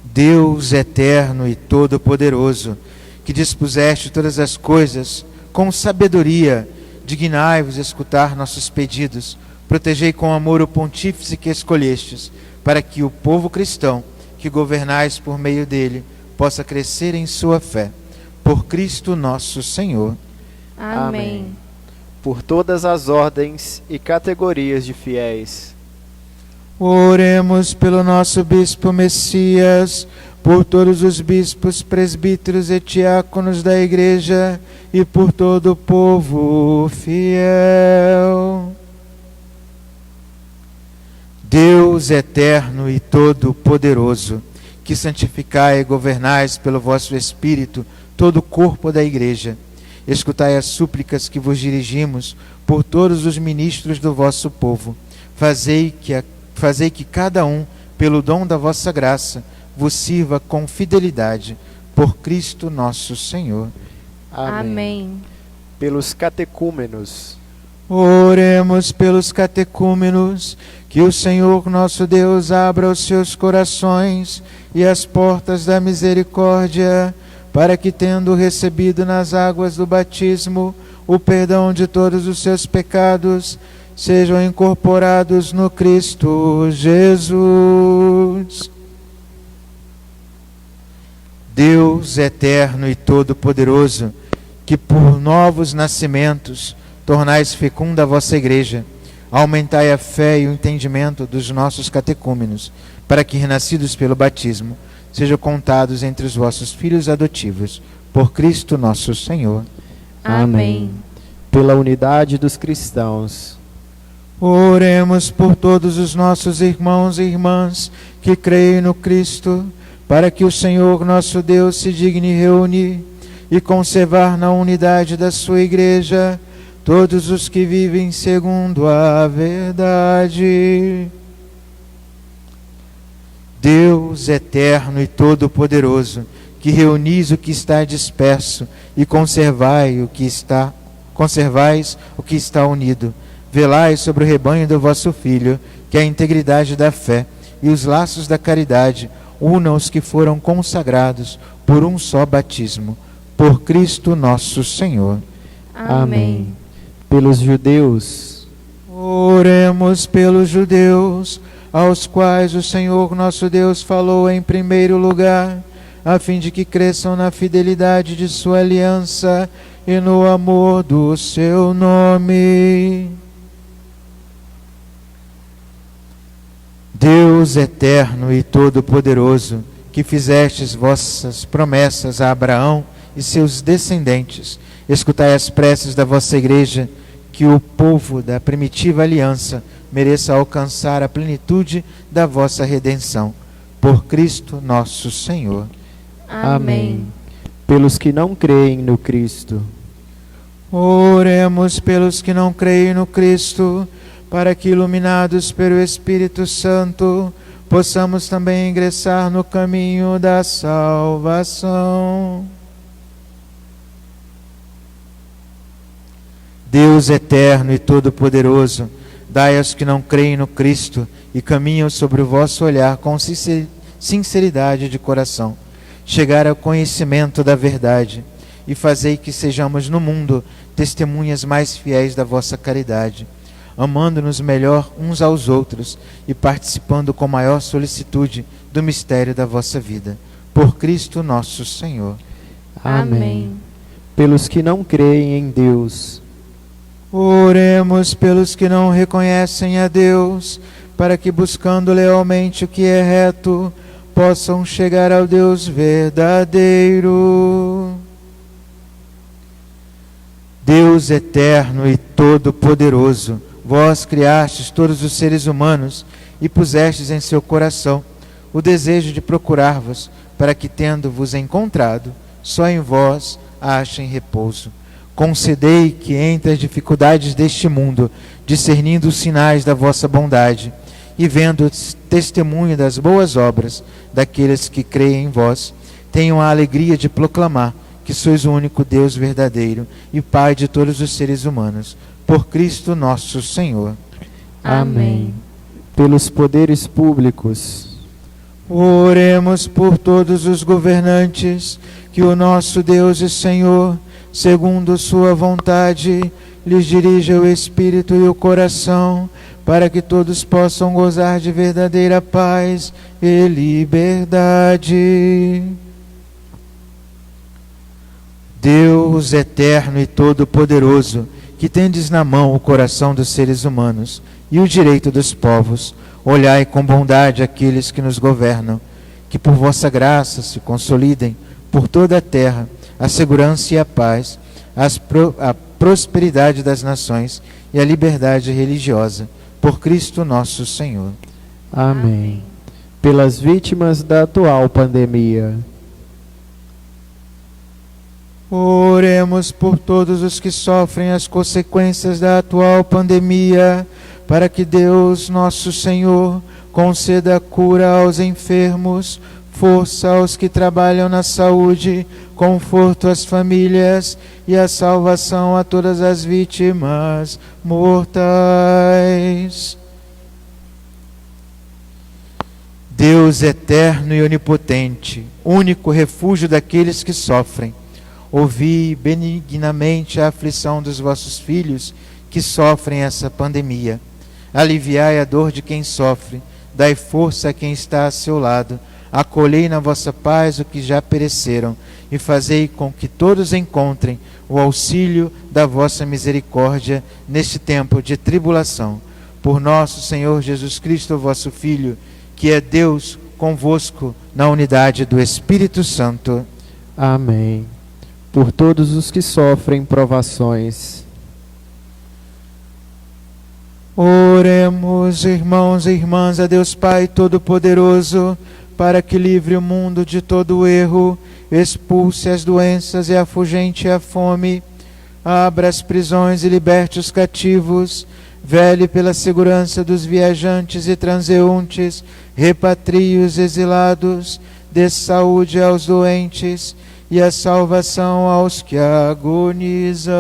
Deus eterno e todo-poderoso, que dispuseste todas as coisas com sabedoria, dignai-vos escutar nossos pedidos, protegei com amor o pontífice que escolhestes, para que o povo cristão, que governais por meio dele, possa crescer em sua fé. Por Cristo nosso Senhor. Amém. Por todas as ordens e categorias de fiéis. Oremos pelo nosso Bispo Messias, por todos os bispos, presbíteros e diáconos da Igreja e por todo o povo fiel. Deus eterno e todo-poderoso, que santificai e governais pelo vosso Espírito todo o corpo da Igreja, escutai as súplicas que vos dirigimos por todos os ministros do vosso povo. Fazei que cada um, pelo dom da vossa graça, vos sirva com fidelidade, por Cristo nosso Senhor. Amém. Pelos catecúmenos. Oremos pelos catecúmenos, que o Senhor nosso Deus abra os seus corações e as portas da misericórdia, para que, tendo recebido nas águas do batismo o perdão de todos os seus pecados, sejam incorporados no Cristo Jesus. Deus eterno e todo-poderoso, que por novos nascimentos tornais fecunda a vossa Igreja, aumentai a fé e o entendimento dos nossos catecúmenos, para que, renascidos pelo batismo, sejam contados entre os vossos filhos adotivos, por Cristo nosso Senhor. Amém. Pela unidade dos cristãos. Oremos por todos os nossos irmãos e irmãs que creem no Cristo, para que o Senhor nosso Deus se digne reunir e conservar na unidade da sua Igreja todos os que vivem segundo a verdade. Deus eterno e todo-poderoso, que reunis o que está disperso e conservais o que está unido, velai sobre o rebanho do vosso Filho, que a integridade da fé e os laços da caridade unam os que foram consagrados por um só batismo, por Cristo nosso Senhor. Amém. Pelos judeus. Oremos pelos judeus, aos quais o Senhor nosso Deus falou em primeiro lugar, a fim de que cresçam na fidelidade de sua aliança e no amor do seu nome. Deus eterno e todo-poderoso, que fizestes vossas promessas a Abraão e seus descendentes, escutai as preces da vossa igreja, que o povo da primitiva aliança mereça alcançar a plenitude da vossa redenção. Por Cristo nosso Senhor. Amém. Pelos que não creem no Cristo. Oremos pelos que não creem no Cristo, para que, iluminados pelo Espírito Santo, possamos também ingressar no caminho da salvação. Deus eterno e todo-poderoso, dai aos que não creem no Cristo e caminham sobre o vosso olhar com sinceridade de coração, chegar ao conhecimento da verdade, e fazei que sejamos no mundo testemunhas mais fiéis da vossa caridade, amando-nos melhor uns aos outros e participando com maior solicitude do mistério da vossa vida. Por Cristo nosso Senhor. Amém. Pelos que não creem em Deus. Oremos pelos que não reconhecem a Deus, para que, buscando lealmente o que é reto, possam chegar ao Deus verdadeiro. Deus eterno e todo-poderoso, vós criastes todos os seres humanos e pusestes em seu coração o desejo de procurar-vos, para que, tendo-vos encontrado, só em vós achem repouso. Concedei que, entre as dificuldades deste mundo, discernindo os sinais da vossa bondade e vendo testemunho das boas obras daqueles que creem em vós, tenham a alegria de proclamar que sois o único Deus verdadeiro e Pai de todos os seres humanos. Por Cristo nosso Senhor. Amém. Pelos poderes públicos. Oremos por todos os governantes, que o nosso Deus e Senhor, segundo sua vontade, lhes dirija o espírito e o coração, para que todos possam gozar de verdadeira paz e liberdade. Deus eterno e todo-poderoso, que tendes na mão o coração dos seres humanos e o direito dos povos, olhai com bondade aqueles que nos governam, que por vossa graça se consolidem por toda a terra a segurança e a paz, a prosperidade das nações e a liberdade religiosa. Por Cristo nosso Senhor. Amém. Pelas vítimas da atual pandemia. Oremos por todos os que sofrem as consequências da atual pandemia, para que Deus, nosso Senhor, conceda cura aos enfermos, força aos que trabalham na saúde, conforto às famílias e a salvação a todas as vítimas mortais. Deus eterno e onipotente, único refúgio daqueles que sofrem, ouvi benignamente a aflição dos vossos filhos que sofrem essa pandemia. Aliviai a dor de quem sofre, dai força a quem está a seu lado, acolhei na vossa paz os que já pereceram, e fazei com que todos encontrem o auxílio da vossa misericórdia neste tempo de tribulação. Por nosso Senhor Jesus Cristo, vosso Filho, que é Deus convosco na unidade do Espírito Santo. Amém. Por todos os que sofrem provações. Oremos, irmãos e irmãs, a Deus Pai Todo-Poderoso, para que livre o mundo de todo erro, expulse as doenças e afugente a fome, abra as prisões e liberte os cativos, vele pela segurança dos viajantes e transeuntes, repatrie os exilados, dê saúde aos doentes e a salvação aos que agonizam.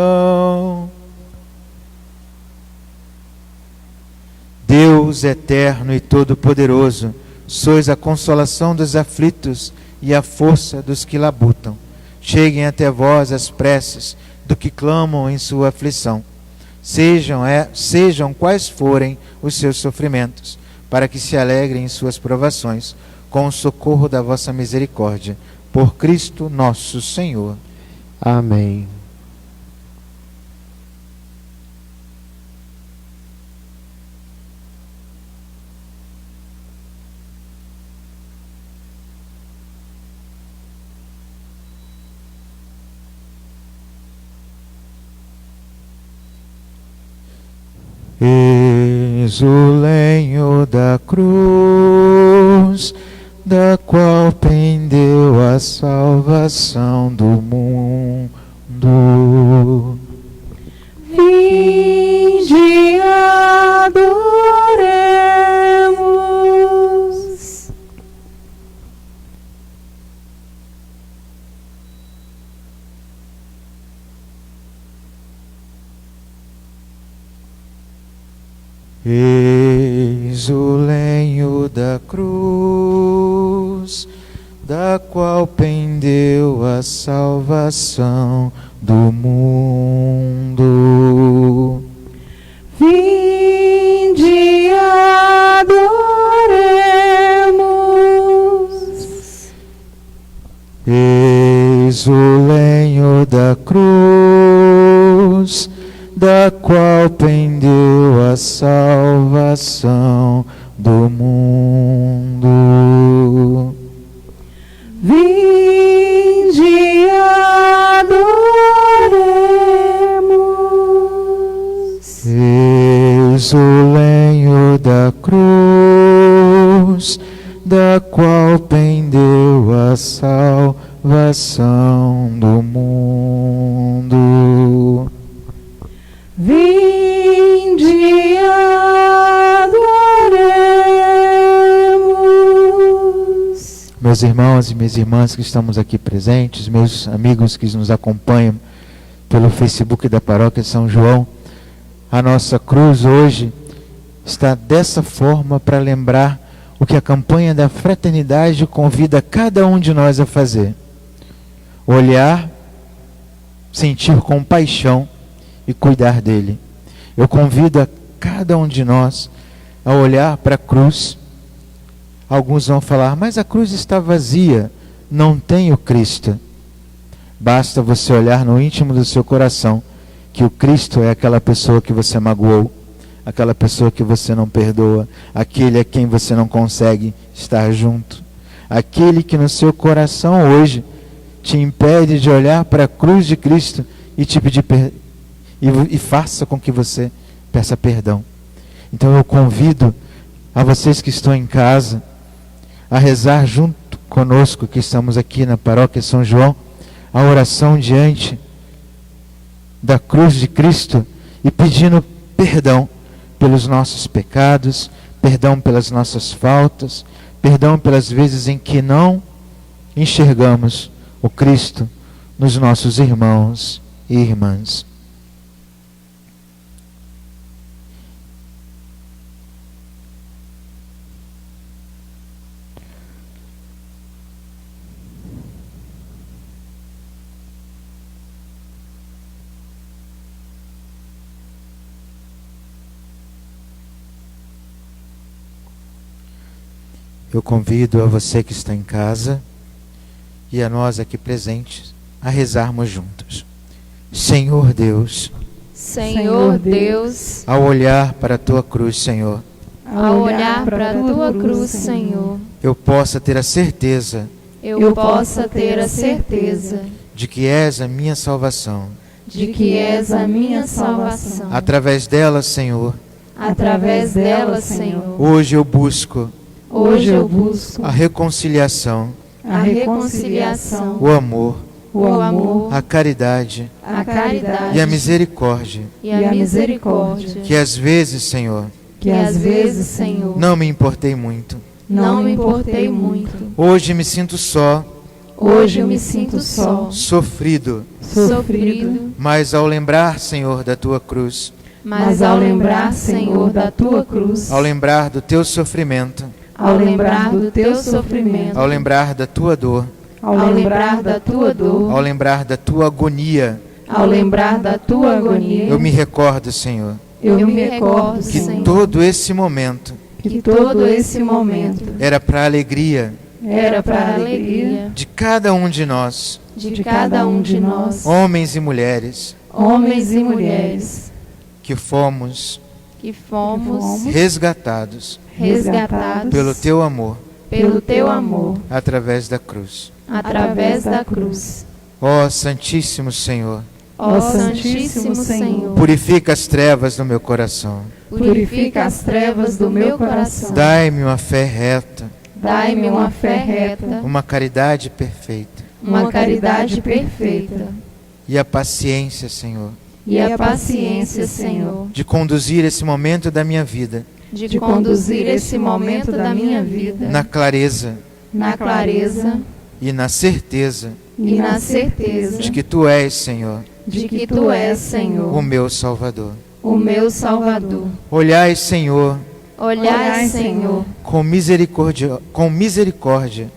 Deus eterno e todo-poderoso, sois a consolação dos aflitos e a força dos que labutam. Cheguem até vós as preces do que clamam em sua aflição. Sejam quais forem os seus sofrimentos, para que se alegrem em suas provações, com o socorro da vossa misericórdia. Por Cristo nosso Senhor. Amém. Eis o lenho da cruz, da qual pendeu a salvação do mundo. Vinde, adoremos. Eis o lenho da cruz, da qual pendeu a salvação do mundo. Vinde, adoremos. Eis o lenho da cruz, da qual pendeu a salvação do mundo. Vinde, adoremos. Eis o lenho da cruz, da qual pendeu a salvação do mundo. Vinde, adoremos. Meus irmãos e minhas irmãs que estamos aqui presentes, meus amigos que nos acompanham pelo Facebook da Paróquia São João, a nossa cruz hoje está dessa forma para lembrar o que a campanha da fraternidade convida cada um de nós a fazer. Olhar, sentir compaixão e cuidar dele. Eu convido a cada um de nós a olhar para a cruz. Alguns vão falar, mas a cruz está vazia, não tem o Cristo. Basta você olhar no íntimo do seu coração que o Cristo é aquela pessoa que você magoou, aquela pessoa que você não perdoa, aquele a quem você não consegue estar junto, aquele que no seu coração hoje te impede de olhar para a cruz de Cristo e te pedir e faça com que você peça perdão. Então eu convido a vocês que estão em casa a rezar junto conosco, que estamos aqui na Paróquia São João, a oração diante da cruz de Cristo e pedindo perdão pelos nossos pecados, perdão pelas nossas faltas, perdão pelas vezes em que não enxergamos o Cristo nos nossos irmãos e irmãs. Eu convido a você que está em casa e a nós aqui presentes a rezarmos juntos. Senhor Deus, Senhor Deus, ao olhar para a tua cruz, Senhor, ao olhar para a tua cruz, Senhor, eu possa ter a certeza eu possa ter a certeza de que és a minha salvação. de que és a minha salvação. Através dela, Senhor, Através dela, Senhor, hoje eu busco hoje eu busco a reconciliação, a reconciliação, o amor, o amor, a caridade a caridade e a misericórdia, e a misericórdia, que às vezes, Senhor, que às vezes, Senhor, não me importei muito. não me importei muito. Hoje me sinto só, Hoje eu me sinto só, sofrido, sofrido, mas ao lembrar, Senhor, da tua cruz, mas ao lembrar, Senhor, da tua cruz, ao lembrar do teu sofrimento, ao lembrar do teu sofrimento, ao lembrar da tua dor, ao lembrar da tua dor, ao lembrar da tua agonia, ao lembrar da tua agonia, eu me recordo, Senhor, eu me recordo, que Senhor, todo esse momento que todo esse momento era para a alegria era para a alegria de cada um de nós, de cada um de nós, homens e mulheres, homens e mulheres, que fomos que fomos resgatados resgatados pelo teu amor pelo teu amor através da cruz. através da cruz. Ó Santíssimo Senhor, Ó Santíssimo Senhor, purifica as trevas do meu coração, purifica as trevas do meu coração. Dai-me uma fé reta, Dai-me uma fé reta, uma caridade perfeita uma caridade perfeita e a paciência, Senhor, e a paciência, Senhor, de conduzir esse momento da minha vida de conduzir esse momento da minha vida na clareza na clareza e na certeza e na certeza de que Tu és, Senhor, de que Tu és, Senhor, o meu Salvador. o meu Salvador. Olhai, Senhor, Olhai, Senhor, com misericórdia, com misericórdia,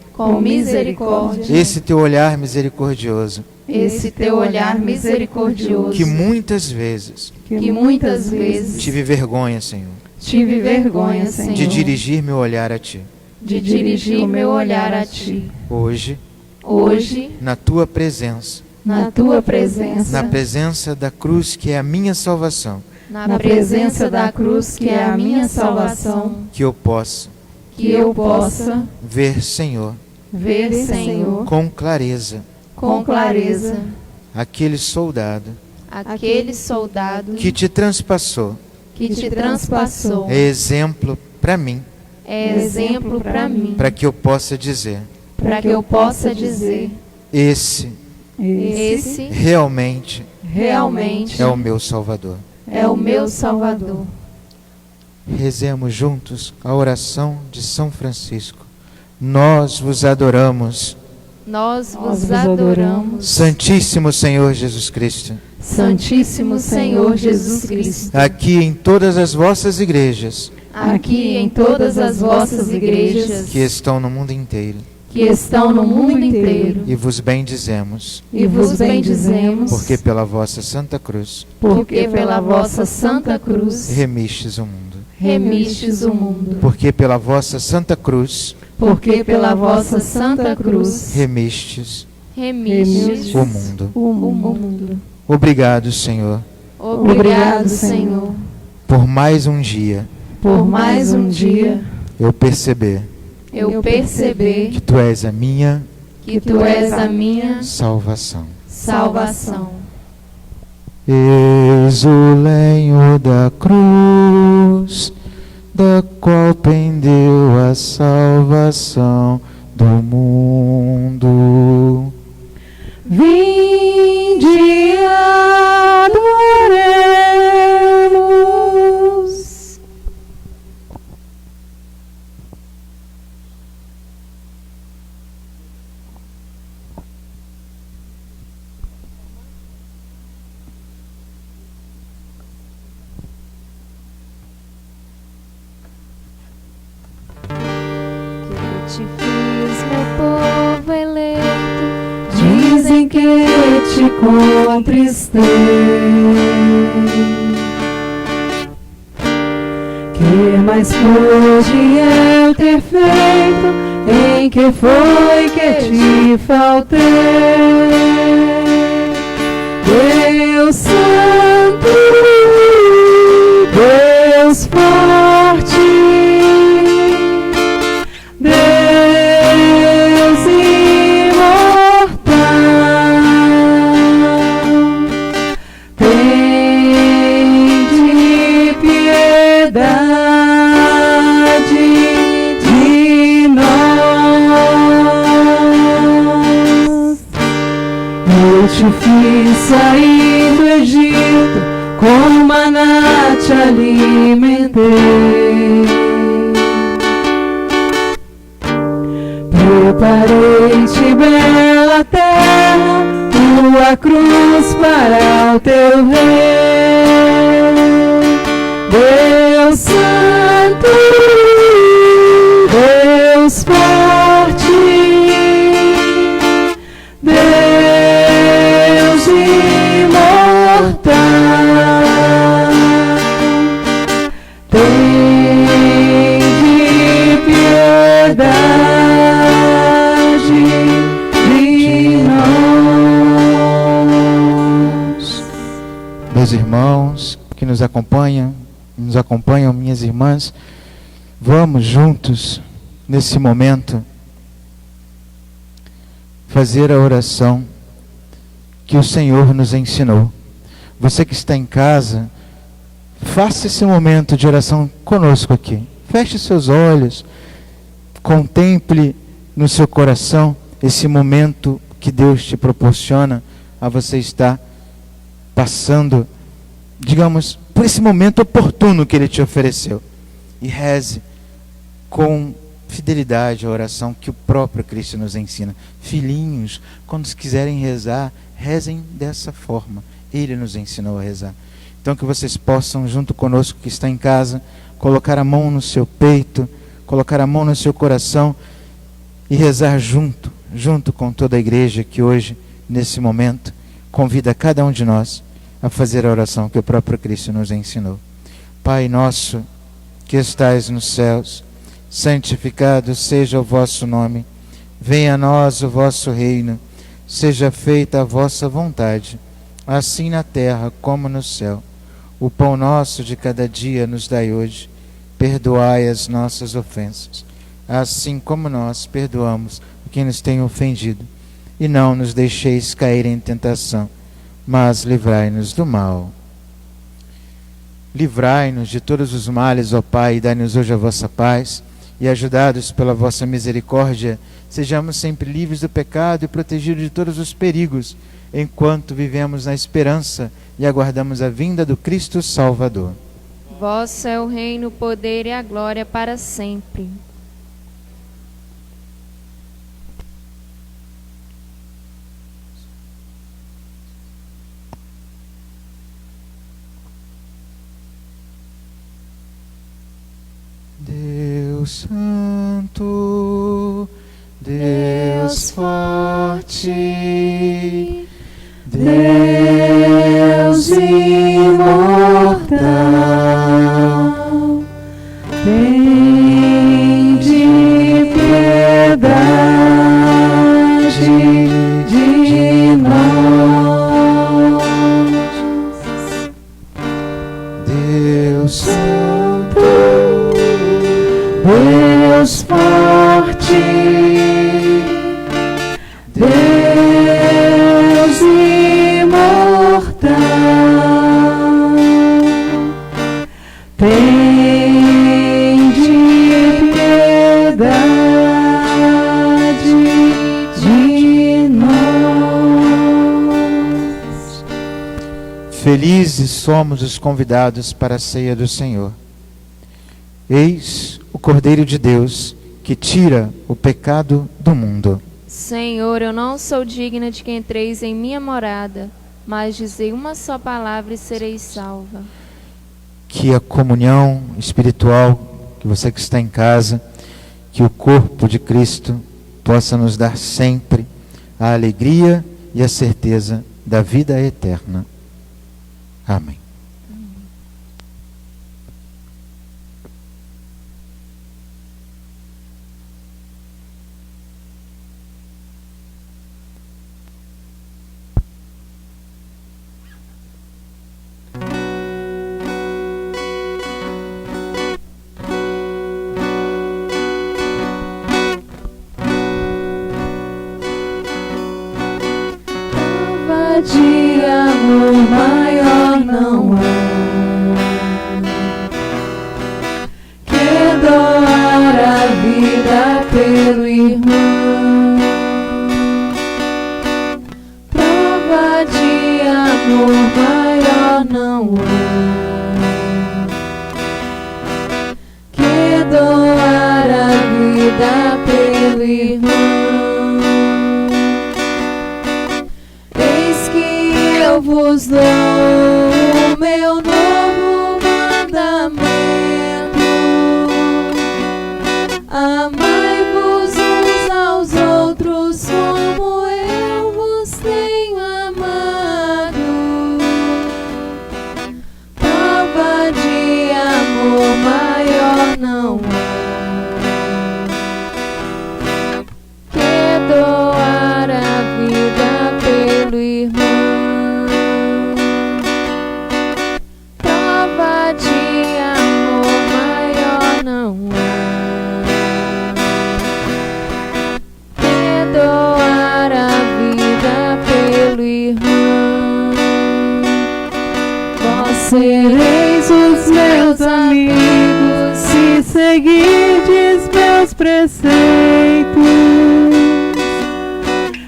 esse Teu olhar misericordioso, esse Teu olhar misericordioso, que muitas vezes tive vergonha, Senhor, Senhor, de dirigir meu olhar a Ti. de dirigir o meu olhar a Ti. Hoje, Na Tua presença, na presença da cruz que é a minha salvação, na presença da cruz que é a minha salvação, que eu possa ver, Senhor, com clareza, aquele soldado aquele soldado que Te transpassou, é exemplo para mim, para que eu possa dizer, esse realmente é o meu Salvador. Rezemos juntos a oração de São Francisco. Nós vos adoramos, Santíssimo Senhor Jesus Cristo, Santíssimo Senhor Jesus Cristo, aqui em todas as vossas igrejas, que estão no mundo inteiro, e vos bendizemos, porque pela vossa Santa Cruz remistes o mundo. Porque pela vossa Santa Cruz remistes o mundo. Obrigado, Senhor, por mais um dia eu perceber que Tu és a minha salvação. Eis o lenho da cruz, da qual pendeu a salvação do mundo. Vinde, adoremos. Que te fiz, meu povo eleito, dizem que te contristei. Que mais pude eu ter feito, em que foi que te faltei? Deus Santo, Deus forte, Deus imortal, tende piedade de nós. Eu te fiz sair do Egito, com maná te alimentei. Preparei-te bela terra, tua cruz para o teu rei. Deus Santo, Deus forte, Deus imortal, tende piedade de nós. Meus irmãos que nos acompanham, minhas irmãs, vamos juntos, nesse momento, fazer a oração que o Senhor nos ensinou. Você que está em casa, faça esse momento de oração conosco aqui. Feche seus olhos, contemple no seu coração esse momento que Deus te proporciona a você estar passando, digamos, por esse momento oportuno que Ele te ofereceu. E reze com fidelidade a oração que o próprio Cristo nos ensina. Filhinhos, quando quiserem rezar, rezem dessa forma. Ele nos ensinou a rezar. Então que vocês possam, junto conosco que está em casa, colocar a mão no seu peito, colocar a mão no seu coração e rezar junto com toda a igreja que hoje, nesse momento, convida cada um de nós a fazer a oração que o próprio Cristo nos ensinou. Pai nosso, que estais nos céus, santificado seja o vosso nome. Venha a nós o vosso reino. Seja feita a vossa vontade, assim na terra como no céu. O pão nosso de cada dia nos dai hoje. Perdoai as nossas ofensas, assim como nós perdoamos a quem nos tem ofendido. E não nos deixeis cair em tentação, mas livrai-nos do mal. Livrai-nos de todos os males, ó Pai, e dai-nos hoje a vossa paz. E ajudados pela vossa misericórdia, sejamos sempre livres do pecado e protegidos de todos os perigos, enquanto vivemos na esperança e aguardamos a vinda do Cristo Salvador. Vosso é o reino, o poder e a glória para sempre. Deus Santo, Deus forte, Deus imortal, tende piedade de nós. Deus Santo, Deus forte, Deus imortal, tende piedade de nós. Felizes somos os convidados para a ceia do Senhor. Eis o Cordeiro de Deus, que tira o pecado do mundo. Senhor, eu não sou digna de que entreis em minha morada, mas dizei uma só palavra e serei salva. Que a comunhão espiritual, que você que está em casa, que o corpo de Cristo possa nos dar sempre a alegria e a certeza da vida eterna. Amém. De amor maior não há que doar a vida pelo irmão. Prova de amor maior não há que doar a vida pelo irmão. Eu vos dou o meu novo mandamento: amai-vos uns aos outros como eu vos tenho amado. Prova de amor maior não há que doar a vida pelo irmão. meus amigos, se seguirdes meus preceitos.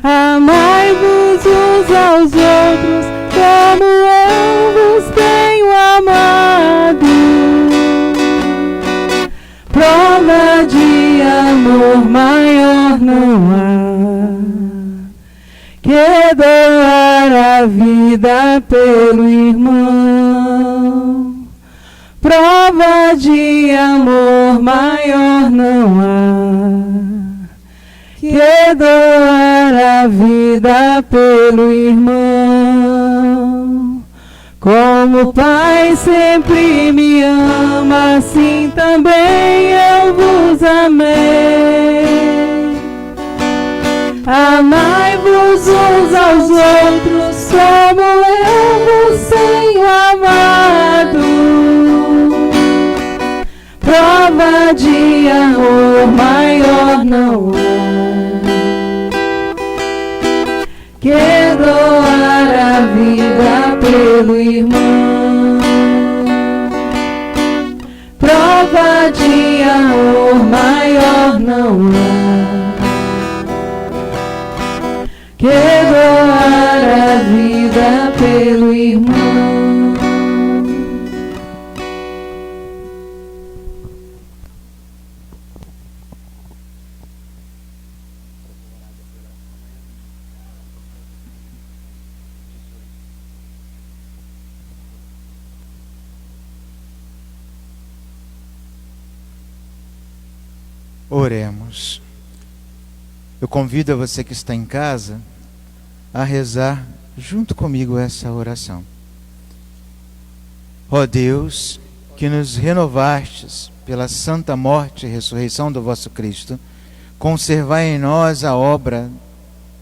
Amai-vos uns aos outros, como eu vos tenho amado. Prova de amor maior não há que doar a vida pelo irmão. Prova de amor maior não há que doar a vida pelo irmão. Como o Pai sempre me ama, assim também eu vos amei. Amai-vos uns aos outros, como eu vos tenho amado. Prova de amor maior não há que doar a vida pelo irmão. Prova de amor maior não há que doar a vida pelo irmão. Oremos. Eu convido a você que está em casa a rezar junto comigo essa oração. Ó Deus, que nos renovastes pela santa morte e ressurreição do vosso Cristo, conservai em nós a obra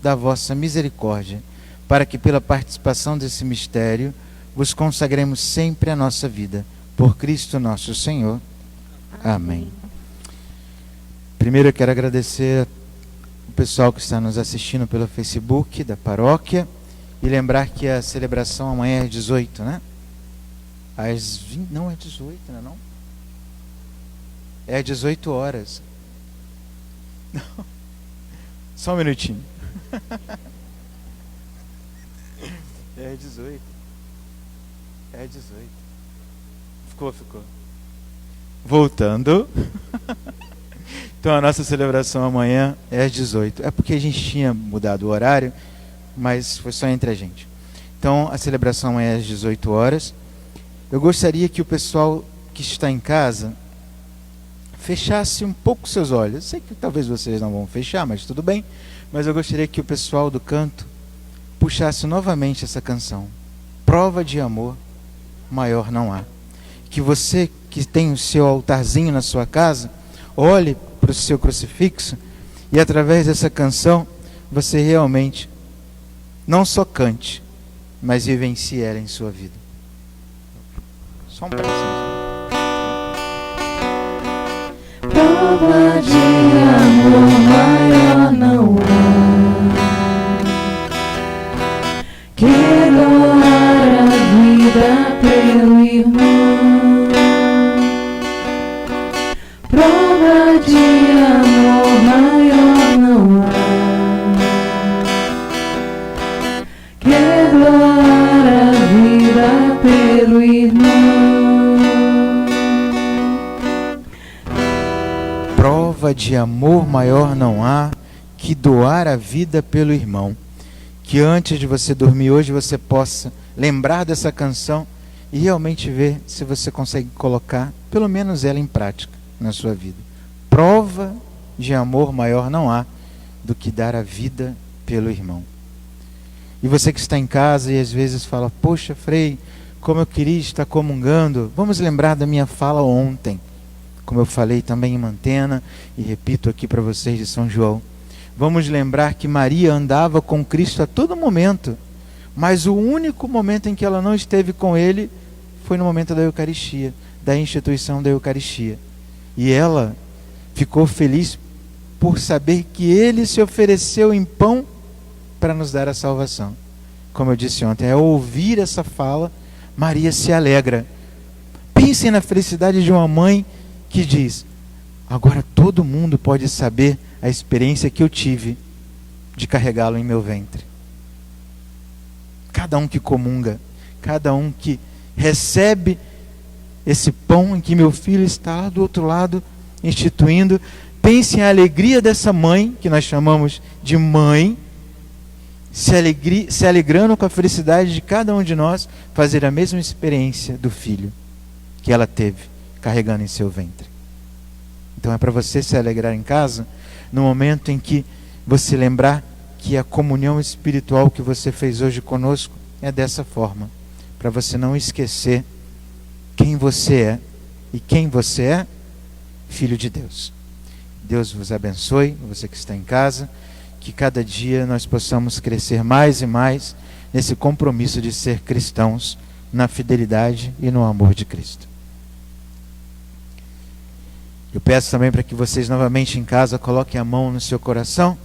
da vossa misericórdia, para que pela participação desse mistério vos consagremos sempre a nossa vida. Por Cristo nosso Senhor. Amém. Primeiro eu quero agradecer o pessoal que está nos assistindo pelo Facebook da paróquia e lembrar que a celebração amanhã é às 18, né? Às 20, não é 18, não é não? É às 18 horas. Não. Só um minutinho. É às 18. É às 18. Ficou. Voltando. Então a nossa celebração amanhã é às 18. É porque a gente tinha mudado o horário, mas foi só entre a gente. Então a celebração amanhã é às 18 horas. Eu gostaria que o pessoal que está em casa fechasse um pouco seus olhos. Eu sei que talvez vocês não vão fechar, mas tudo bem. Mas eu gostaria que o pessoal do canto puxasse novamente essa canção. Prova de amor maior não há. Que você que tem o seu altarzinho na sua casa, olhe para o seu crucifixo e através dessa canção você realmente não só cante, mas vivencie ela em sua vida. Só um pedacinho. Prova de amor maior não há que doar a vida pelo irmão. Prova de amor maior não há que doar a vida pelo irmão. Prova de amor maior não há que doar a vida pelo irmão. Que antes de você dormir hoje você possa lembrar dessa canção e realmente ver se você consegue colocar pelo menos ela em prática na sua vida. Prova de amor maior não há do que dar a vida pelo irmão. E você que está em casa e às vezes fala, poxa, Frei, como eu queria estar comungando. Vamos lembrar da minha fala ontem, como eu falei também em Mantena e repito aqui para vocês de São João. Vamos lembrar que Maria andava com Cristo a todo momento, mas o único momento em que ela não esteve com ele foi no momento da Eucaristia, da instituição da Eucaristia. E ela ficou feliz por saber que ele se ofereceu em pão para nos dar a salvação. Como eu disse ontem, ao ouvir essa fala, Maria se alegra. Pensem na felicidade de uma mãe que diz: agora todo mundo pode saber a experiência que eu tive de carregá-lo em meu ventre. Cada um que comunga, cada um que recebe esse pão em que meu filho está lá do outro lado instituindo, pense a alegria dessa mãe, que nós chamamos de mãe, se alegrando com a felicidade de cada um de nós fazer a mesma experiência do filho que ela teve carregando em seu ventre. Então é para você se alegrar em casa no momento em que você lembrar que a comunhão espiritual que você fez hoje conosco é dessa forma, para você não esquecer quem você é. E quem você é? Filho de Deus. Deus vos abençoe, você que está em casa, que cada dia nós possamos crescer mais e mais nesse compromisso de ser cristãos na fidelidade e no amor de Cristo. Eu peço também para que vocês novamente em casa coloquem a mão no seu coração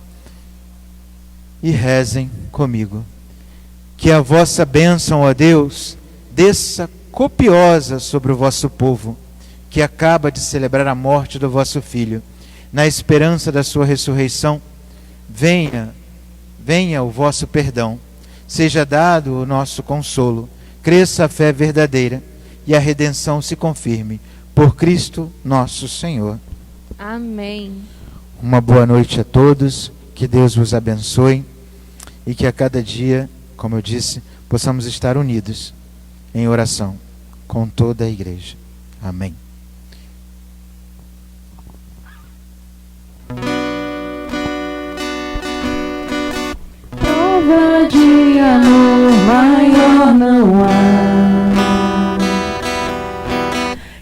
e rezem comigo. Que a vossa bênção, ó Deus, desça copiosa sobre o vosso povo, que acaba de celebrar a morte do vosso Filho. Na esperança da sua ressurreição, venha o vosso perdão, seja dado o nosso consolo, cresça a fé verdadeira e a redenção se confirme. Por Cristo nosso Senhor. Amém. Uma boa noite a todos, que Deus vos abençoe e que a cada dia, como eu disse, possamos estar unidos em oração com toda a igreja. Amém. Prova de amor maior não há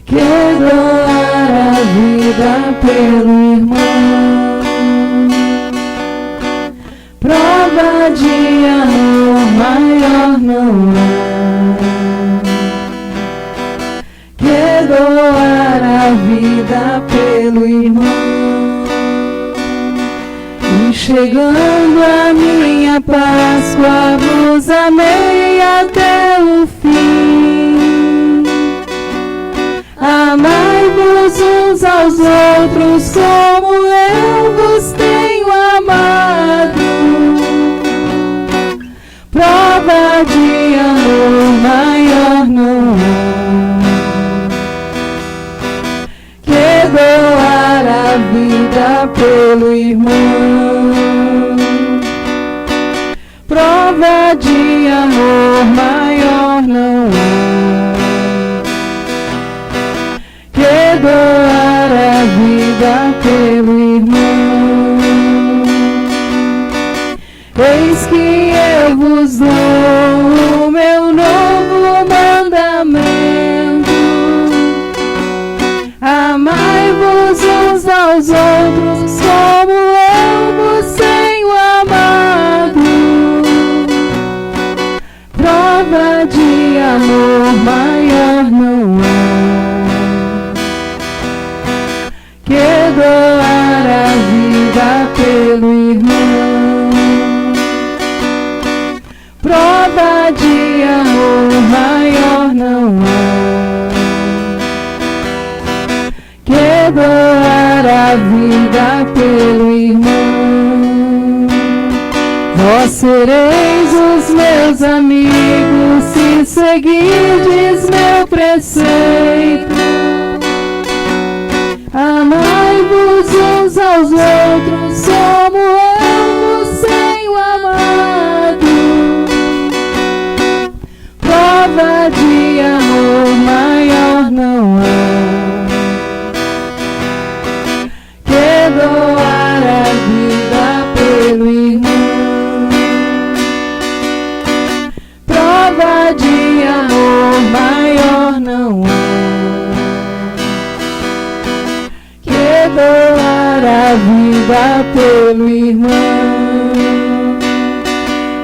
que doar a vida pelo irmão. Prova de amor maior não há que doar a vida pelo irmão. E chegando a minha Páscoa, vos amei até o fim. Amai-vos uns aos outros como eu vos tenho amado. Prova de amor maior não há que doar a vida pelo irmão. Prova de amor maior não há que doar a vida pelo irmão. Eis que eu vos dou o meu novo mandamento: amai-vos uns aos outros como eu vos tenho amado. Prova de amor maior não há que doar a vida pelo irmão. Prova de amor maior não há que doar a vida pelo irmão. Vós sereis os meus amigos se seguirdes meu preceito. Amai-vos uns aos outros como eu vos tenho amado. Prova de amor maior não há que doar a vida pelo irmão. Prova de amor maior não há que doar a vida pelo irmão.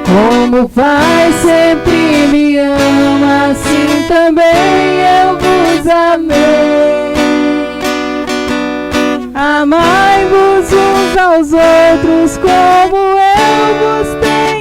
Como Pai sempre me ama, assim também eu vos amei. Amai-vos uns aos outros como